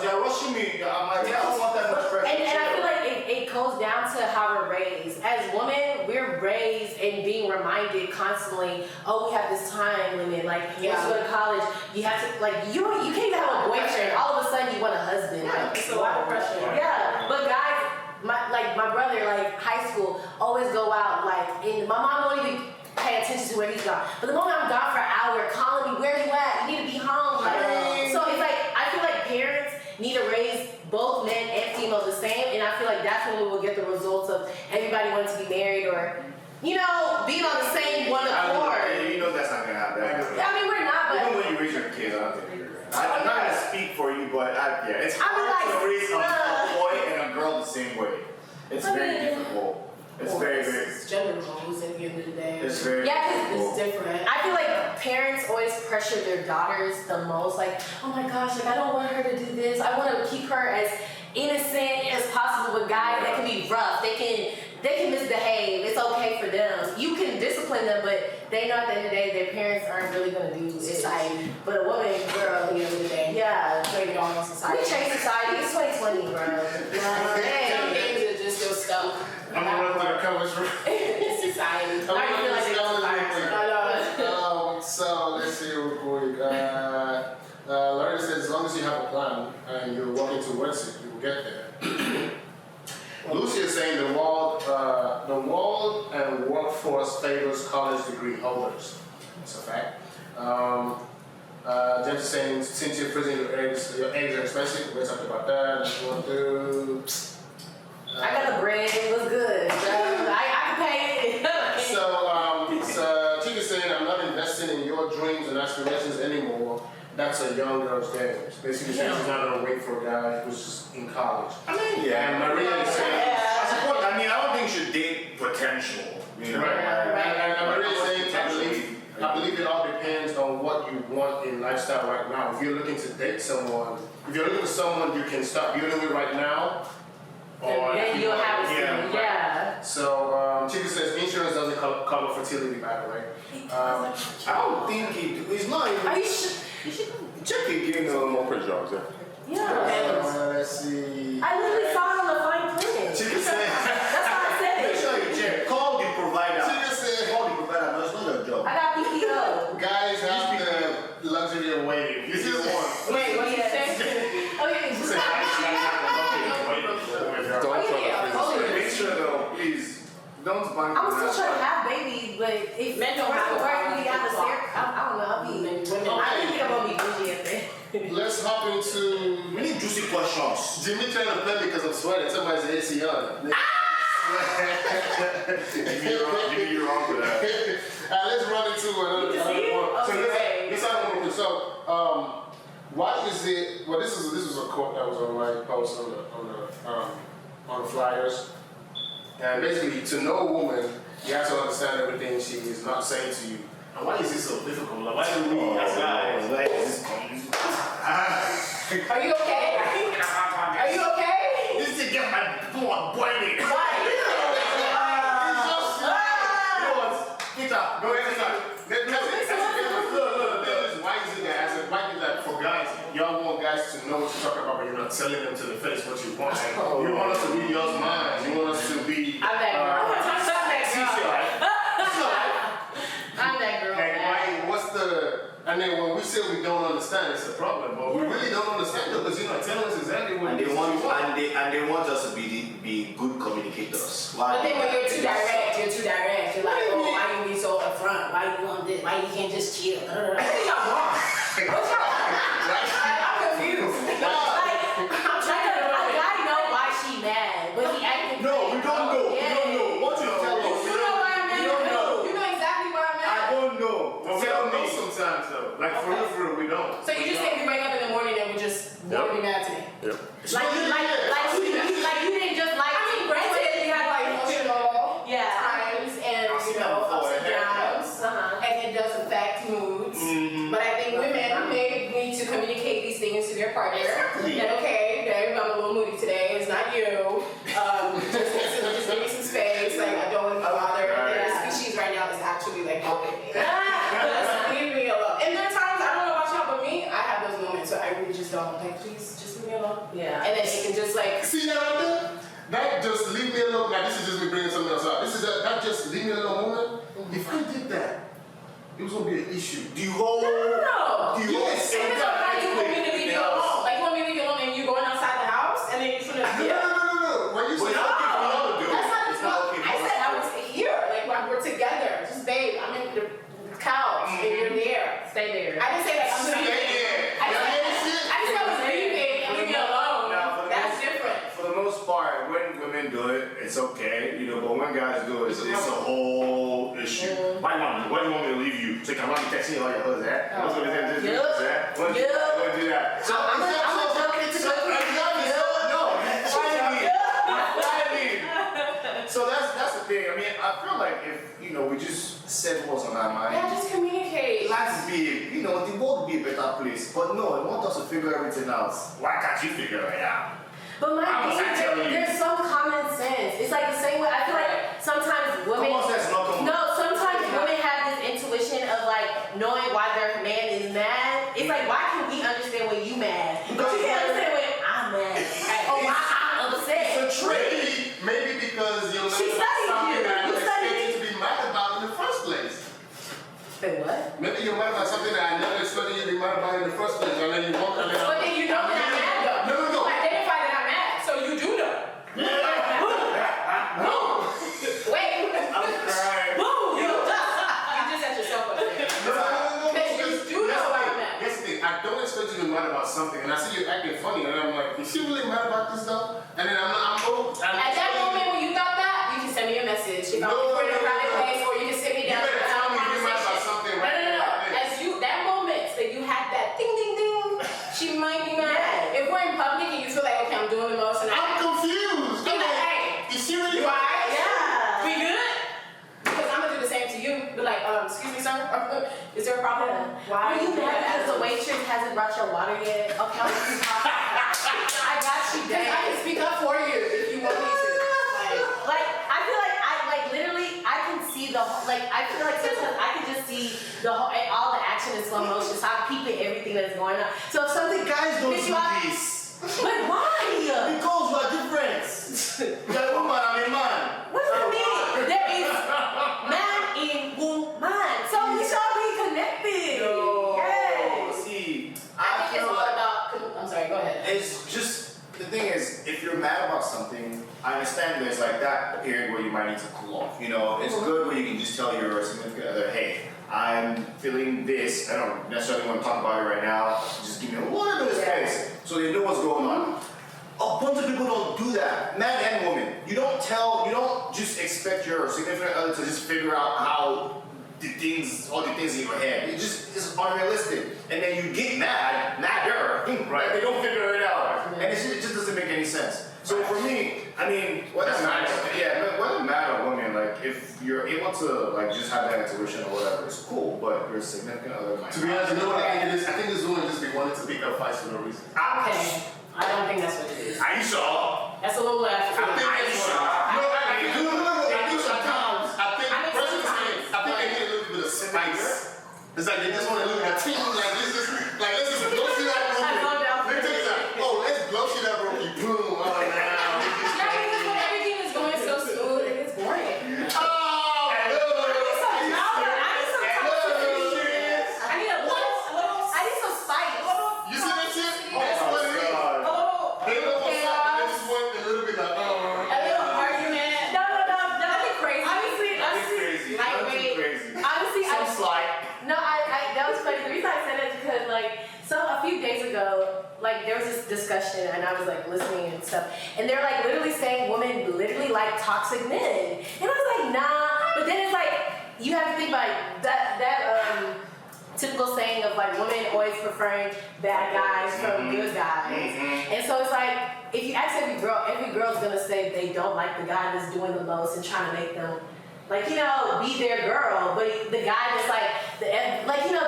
because you're rushing me. I'm like, I don't want that much pressure. And I feel like it goes down to how we're raised. As women, we're raised and being reminded constantly, oh, we have this time limit. Like, once you go to college, you have to, like, you can't even have a boyfriend. All of a sudden, you want a husband. Yeah, it's a lot of pressure. Yeah, but guys, my brother, like, high school, always go out, like, and my mom won't even pay attention to where he's gone. But the moment I'm gone for an hour, calling me, where you at? You need to be home. Like, so it's like, I feel like parents need to raise both men and females the same, and I feel like that's when we will get the results of everybody wanting to be married or, you know, being on the same one accord. You know that's not going to happen. I mean, we're not, but... Even when you raise your kids, I don't think you're going to. I'm not going to speak for you, but it's hard to raise a boy and a girl the same way. It's very difficult. It's very, very... It's gender roles at the end of the day. It's very It's different. I feel like parents always pressure their daughters the most. Like, oh my gosh, like I don't want her to do this. I want to keep her as innocent as possible with guys that can be rough. They can misbehave. It's okay for them. You can discipline them, but they know at the end of the day their parents aren't really gonna do Society. But a woman, Girl, at the end of the day. yeah. Blame it on We society. change society. It's 2020, bro. Some Hey. things are just still stuck. I'm gonna run through the covers. It's society. I'm I feel like it's So let's see real quick. Larry says, as long as you have a plan and you're working towards it, you will get there. Lucy is saying the world and workforce favors college degree holders. That's a fact. James is saying, since you're freezing your eggs are expensive. We talked about that. I got the bread. It was good. I can pay it. So Chick is saying, I'm not investing in your dreams and aspirations anymore. That's a young girl's game. Basically saying she's not gonna wait for a guy who's in college. I mean, yeah. And Maria is saying, I don't think you should date potential. You know? and Maria is saying, I believe it all depends on what you want in lifestyle right now. If you're looking to date someone, if you're looking for someone you can start building with right now, or Then you'll have it. Yeah. So Chica says insurance doesn't cover fertility, by the way. I don't think it's not even. Are you sure? Check again. Corporate jobs, yeah. Yeah. Let's see. I literally saw it on the fine print. Chica said. That's why I said Make it. sure you check. Call the provider. Chica said, Call the provider. No, it's not your job. I got PPO. guys have the luxury of waiting. This is one. Wait, what you say? Oh yeah. She said, guys have the luxury of waiting. Don't Oh, try yeah, to oh, freeze yeah. Make sure though, please. Don't bank I'm on still that. trying to have babies, but if Men don't work have to a work, problem. we got the stare. I don't know. I'll be. Women I didn't think I'm gonna be bougie at that. Let's hop into We need juicy questions. Jimmy trying to play because I'm sweating. Somebody's AC on. Maybe you're wrong for that. Let's run into another You see it? one. So Okay. let's have one more. So why is it? Well, this was a quote that was on my post on the flyers, and basically, to know a woman, you have to understand everything she is not saying to you. And why is this so difficult? Like, why do we as guys? Are you okay? Are you okay? This to get my blood boiling. Why? Peter, go ahead and start. Why is it that I said, why is that for guys? Y'all want guys to know what you're talking about, but you're not telling them to the face what you want. Like, you want us to read y'all's minds. You want us to be. I'm that girl. I'm that girl. I'm that girl. Like, what's the? And then when we say we don't understand, it's a problem. But we really don't understand because you're not telling us exactly what And it they is want you want. and they want us to be good communicators. But then when you're too direct, you're like, oh, why you be so upfront? Why you want this? Why you can't just chill? I think y'all wrong. What's wrong? I'm confused. I'm trying to I gotta know why she mad, but he acting. No, we don't know. We don't know. What you tell us? You know why I'm mad? We don't know. You know exactly why I'm I mad? don't know. Well, we don't know sometimes though. Like for real, we don't. So you just think we wake up in the morning and we just want to be mad today? Yep. Like you didn't just like. I mean, granted, we have like emotional Yeah. times and I've seen you that know before. ups and downs, Uh-huh. and it does affect moods. But I think women may need to communicate these things to their partner. Exactly. That okay, babe, I'm a little moody today. It's not you. Just give me some space. Like I don't want to be bothered. And the species right now is actually like bothering me. Just leave me alone. And there are times I don't know about y'all, but me, I have those moments where I really just don't like. Please, just leave me alone. Yeah. And then she can just like. See that right there? That just leave me alone. Now this is just me bringing something else up. This is that just leave me alone moment. If I did that, it was gonna be an issue. The whole. No. The whole. Yes. Even sometimes you want me to leave you alone. Like you want me to leave you alone and you going outside the house and then you're trying to. No. When you But say it's okay for y'all to do it. That's not It's not okay I for said us. I was here. Like when we're together. Just babe, I'm in the couch and you're there. Stay there. I didn't say like I'm Stay leaving. there. I just I was leaving and leave me alone. Now, for the That's most- different. For the most part, when women do it, it's okay, you know. But when guys do it, it's a whole issue. Why do you want me to leave you? So you can run the taxi like what's that? What's going to do that? What's going to do that? So I'm gonna jump into the. So that's the thing. I mean, I feel like if we just said what's on our mind, Yeah, just communicate. life would be, the world would be a better place. But no, I want us to figure everything out. Why can't you figure it out? But my I'm thing telling is, you. there's some common sense. It's like the same way. I feel like sometimes women. Come on, that's not common. No, sometimes women have this intuition of like knowing why their man is mad. It's like, why can we understand when you mad, but you can't understand when I'm mad, or why I'm upset? It's a trick. Maybe because you're mad She about studied something you. that I You didn't studied expect you to be mad about in the first place. Wait, what? Maybe you're mad about something that I never expected you to be mad about in the first place, and then you want, and then But then you know that I'm mad though. No. You identify that I'm mad, so you do know. No. Wait. I'm crying. Boom. You just set yourself up there. No. Because you do know why I'm mad. Here's the thing. I don't expect you to be mad about something, and I see you acting funny, and I'm like, is she really mad about this stuff? And then At that moment when you thought that, you can send me a message. If I'm in a private place, or you can sit me down You better and tell have a me you're mad about conversation. something No. right there. As you, that moment that you had that ding ding ding, she might be mad. Yeah. If we're in public and you feel like, okay, I'm doing the most, and I'm confused. I'm like, hey, Is she really you alright? Yeah. We good? Because I'm gonna do the same to you. Be like, excuse me, sir. Is there a problem? Why are you mad because the waitress hasn't brought your water yet? Okay, I'm gonna talk. I got you, Because I can speak up for you if you want me to. Like, I feel like literally, I can see the whole, like, I feel like sometimes I can just see the whole, all the action in slow motion, so I'm peeping everything that's going on. So if something Guys don't pisses do you off- this. But why? Because we are different. You're a woman, I'm a man. What do you mean? There is man in woman. So we should be connected. No. Yes. See, I think it's all about. I'm sorry. Go ahead. it's just, the thing is, if you're mad about something, I understand there's like that period where you might need to cool off. You know, it's good where you can just tell your significant other, hey, I'm feeling this. I don't necessarily want to talk about it right now. Just give me a little bit of space so they know what's going on. A bunch of people don't do that, man and woman. You don't just expect your significant other to just figure out how all the things in your head. It's unrealistic. And then you get madder, right? They don't figure it out. And it just doesn't make any sense. So for me, I mean, whether man or woman, like if you're able to like just have that intuition or whatever, it's cool. But your significant other might To be honest, you know what I think it is? I think this woman just be wanting to pick up fights for no reason. Okay. I don't think that's what it is. Are you sure? That's a little left. I think that's what I think they need a little bit of spice. It's like they just want to look at team like let's just blow shit up real quick. Let's blow shit up real quick. Boom. Oh, now. Yeah, because when everything is going so smooth, it gets boring. I need some spice. You see that shit? That's what it is. They know what's up, and they just want a little bit like, A little argument. No. Nothing crazy. Honestly, that was funny. The reason I said that is because, like, a few days ago, like, there was this discussion, and I was, like, listening and stuff, and they're, like, literally saying women literally like toxic men. And I was like, nah. But then it's like, you have to think about that typical saying of, like, women always preferring bad guys from good guys. And so it's like, if you ask every girl's gonna say they don't like the guy that's doing the most and trying to make them, like, you know, be their girl, but the guy that's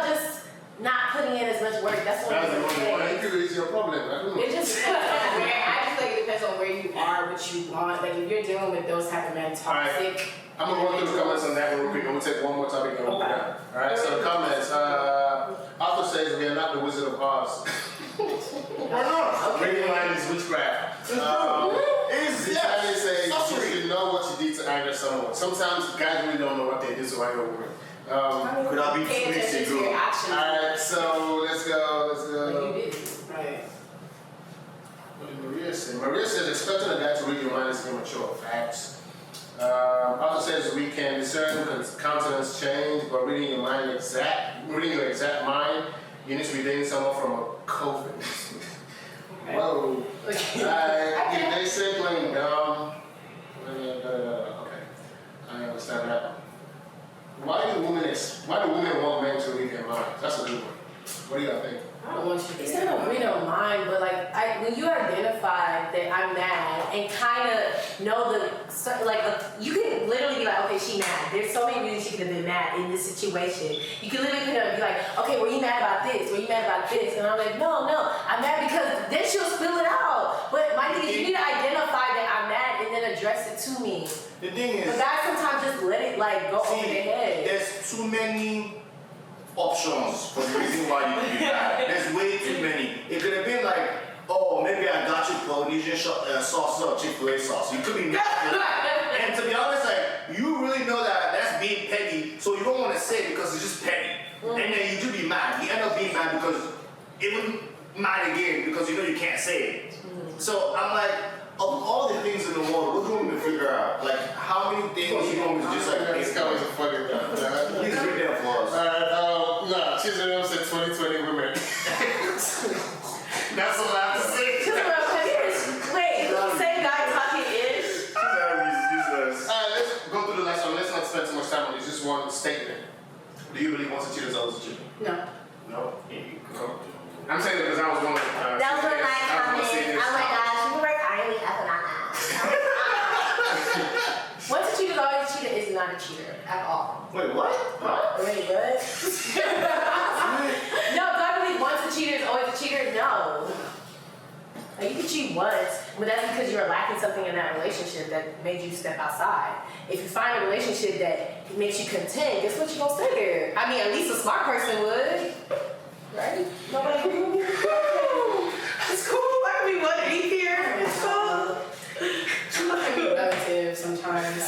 just not putting in as much work. That's what I'm saying. it's your problem. I don't know. It just depends on where. I just like it depends on where you are, what you want. Like if you're dealing with those type of men, toxic. I'm gonna run through the comments on that real quick. I'm gonna take one more topic and we'll be done. Alright, so the comments. Author says we are not the Wizard of Oz. Why not? Reading line is witchcraft. Italian says you should know what you did to anger someone. Sometimes guys really don't know what they did, so I go over it. Could I be Pay attention to your actions. Alright, so let's go. Like you did. Right. What did Maria say? Maria says expecting a guy to read your mind is immature. Facts. Also says we can discern countenance change, but reading your exact mind, you need to be dating someone from a COVID. Whoa. They say playing dumb. Okay, I understand that. Why do women want men to read their minds? That's a good one. What do y'all think? I don't want you to. It's not a read of mine, but like when you identify that I'm mad and kind of know you can literally be like, okay, she mad. There's so many reasons she could have been mad in this situation. You can literally be like, okay, were you mad about this? Were you mad about this? And I'm like, no, I'm mad because then she'll spill it out. But my thing is, you need to identify that I'm mad and then address it to me. The thing is, But guys sometimes just let it like go over their head. there's too many options for the reason why you could be mad. There's way too many. It could have been like, oh, maybe I got you Polynesian sauce or Chick-fil-A sauce. You could be mad. And to be honest, like, you really know that that's being petty, so you don't want to say it because it's just petty. And then you do be mad. You end up being mad because it wouldn't mad again because you know you can't say it. So I'm like, of all the things in the world, what do you want me to figure out? Like, how many things you want me to just like This guy was a funny guy. please read them for us. Nah, she's the one said 2020 women. That's all I have to say. Wait, the same guy talking ish? Let's go through the next one. Let's not spend too much time on it. It's just one statement. Do you really want to cheat as always cheat? No. No. I'm saying it because I was one of the. That was one of my comments. Oh my gosh, you were finally up and on that. Once a cheater is always a cheater is not a cheater at all. Wait, what? Wait, what? No, do I believe once a cheater is always a cheater? No. Like, you can cheat once, but that's because you were lacking something in that relationship that made you step outside. If you find a relationship that makes you content, guess what, you're gonna stay there. I mean, at least a smart person would. Right? Nobody would. It's cool. I can be one to be here. It's cool. It can be relative sometimes.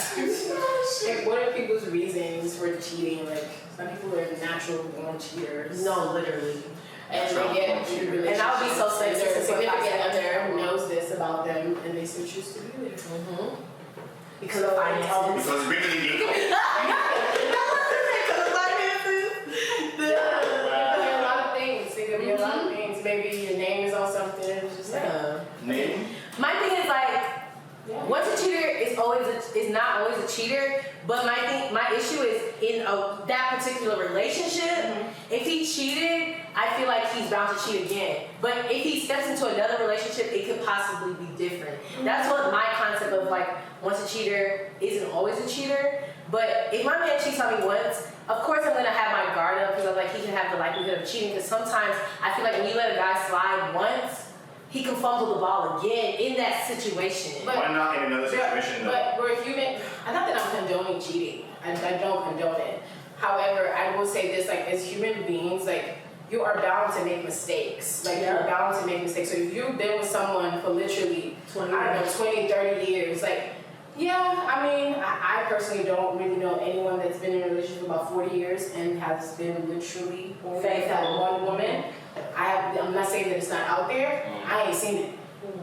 Like, what are people's reasons for cheating? Like, some people are natural born cheaters. No, literally. And they get into relationships. And I would be so and there's a sensitive significant about other that. who knows this about them, and they still choose to be with them. Mm-hmm. Because of finances. Because bringing in the Because of finances. It could be a lot of things. It could be a lot of things. Maybe your name is on something. It's just like, name. My thing is like, yeah. once a cheater is not always a cheater, but my issue is in that particular relationship. If he cheated, I feel like he's bound to cheat again. But if he steps into another relationship, it could possibly be different. That's what my concept of like, once a cheater isn't always a cheater. But if my man cheats on me once, of course I'm gonna have my guard up because I'm like, he can have the likelihood of cheating. Because sometimes I feel like when you let a guy slide once, he can fumble the ball again in that situation. But- Why not in another situation though? But we're human. Not that I'm condoning cheating. I don't condone it. However, I will say this: like, as human beings, like, you are bound to make mistakes. Like, you're bound to make mistakes. So if you've been with someone for literally, 20, 30 years, like, yeah, I mean, I personally don't really know anyone that's been in a relationship for about 40 years and has been literally only with that one woman. I'm not saying that it's not out there. I ain't seen it.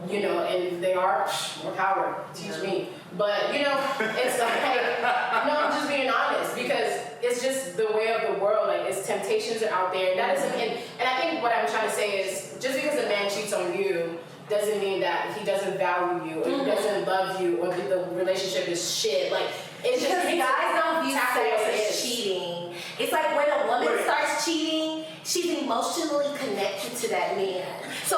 You know, and if they are, more power, teach me. But, you know, it's like, no, I'm just being honest because it's just the way of the world. Like, its temptations are out there. And that doesn't, and I think what I'm trying to say is just because a man cheats on you doesn't mean that he doesn't value you or he doesn't love you or the relationship is shit. Like, it's just because guys don't view tackle sex what it as is. cheating. It's like when a woman starts cheating, she's emotionally connected to that man. So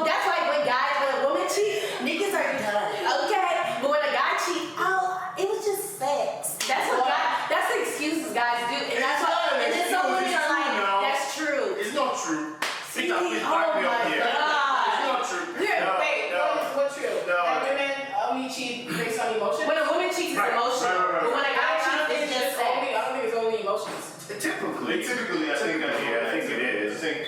that's why when a woman cheats, niggas are done. Okay? But when a guy cheats, oh, it was just sex. That's the excuses guys do. And that's why, and then some women are like, that's true. It's not true. See, Please oh back me up my here. God. It's not true. Wait, what's true? No. That women only cheat based on emotions? When a woman cheats, it's emotional. Right. But when a guy cheats, it's just sex. I don't think it's only emotions. Typically, I think it is. I think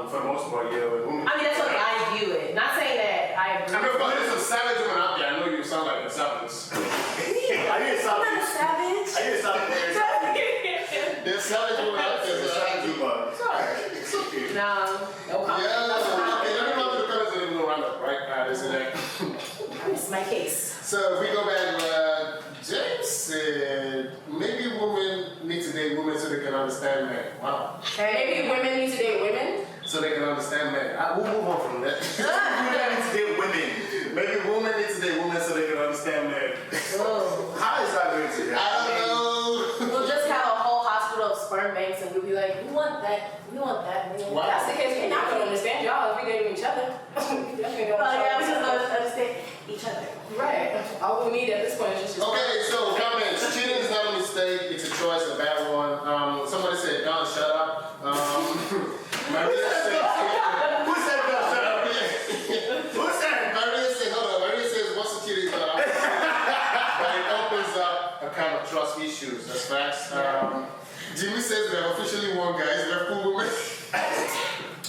for the most part, yeah, with women. I mean, that's what guys view it. Not saying that I agree. I mean, but there's some savage women out there. I know you sound like a savage. I need to stop. I'm not a savage. I need to stop. There's savage women out there. Sorry. It's okay. No. No comment. Yeah, okay, let me run through the colors and then we'll round up, right? This and that. It's my case. So if we go back, James said maybe women need to date women so they can understand men. Wow. Maybe women need to date women. So they can understand men. We'll move on from that. Women need to date women. Maybe women need to date women so they can understand men. Oh. How is that going to happen? I don't know. We'll just have a whole hospital of sperm banks and we'll be like, we want that. We want that. Man. Wow. That's the case. We're not gonna understand y'all if we dating each other. We definitely don't Oh yeah, we understand. just don't understand each other. Right. All we need at this point is just. Okay, so comments. Cheating is not a mistake. It's a choice, a bad one. Somebody said, Don, shut up. Maria said, Who said that? Shut up. Who said? Maria have trust issues. That's facts. Jimmy says we have officially won, guys. We have full women.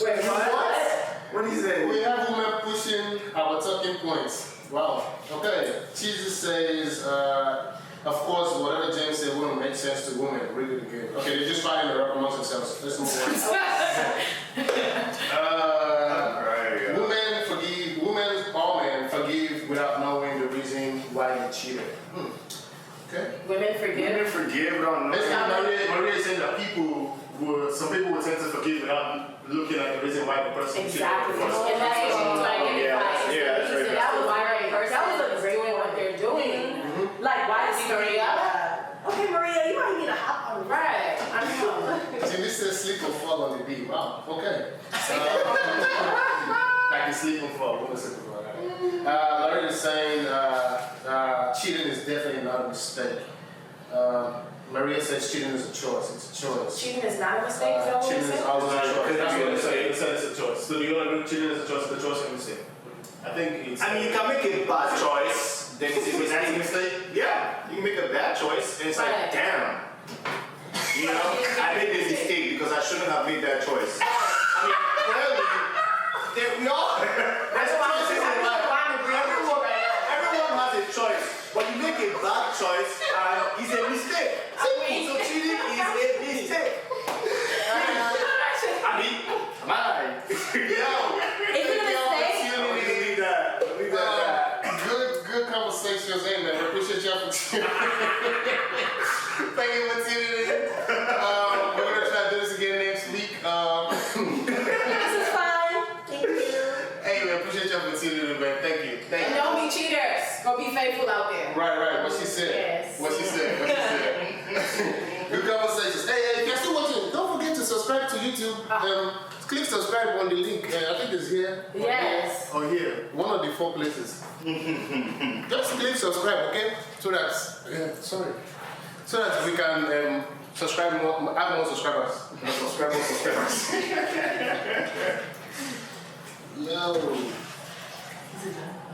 Wait, what? What do you say? We have women pushing our talking points. Wow. Okay. Jesus says, of course, whatever James said wouldn't make sense to women. Read it again. Okay, they're just fighting the rap amongst themselves. Let's move on. Women forgive. Women, all men forgive without knowing the reason why they cheated. Okay. Women forgive. Women forgive without Basically, Maria is saying that some people would tend to forgive without looking at the reason why the person cheated. Exactly. And that's what she's trying to identify. Yeah, that's right. That was why the person That was a great doing what point. they're doing. Like, why is Maria? Okay, Maria, you might need a hop on. Right. I know. Jimmy says sleep or fall on the beat. Wow, okay. Like the sleep and fall. What was it about that? Larry is saying cheating is definitely not a mistake. Maria says cheating is a choice. It's a choice. Cheating is not a mistake, is that what Cheating you is said? always a choice. Could That's be what a they say. mistake. They said it's a choice. So do you want to agree cheating is a choice? The choice can be said. I think it's. I mean, you can make a bad choice, then it's a That's a mistake. mistake? Yeah, you can make a bad choice, and it's like, Right. damn. You know, I made a mistake because I shouldn't have made that choice. I mean, clearly, we all. There's choices in life. Everyone has a choice, but you make a bad choice, and it's a mistake. So cheating is a mistake. I mean, am I right? Yo. Is it a mistake? Leave that. Good conversations, amen. We appreciate y'all for tuning in. Thank you for tuning in. We're gonna try to do this again next week. This is fine. Thank you. Hey, we appreciate y'all for tuning in, man. Thank you. Thank And you. don't be cheaters. Go be faithful out there. Right. What she said. Yes. What she said. Good conversations. Hey, if you're still watching, don't forget to subscribe to YouTube. Click subscribe on the link. I think it's here. Yes. Or here. One of the 4 places. Just click subscribe, okay? So that we can subscribe more, have more subscribers. Subscribers. Yo. Is it done?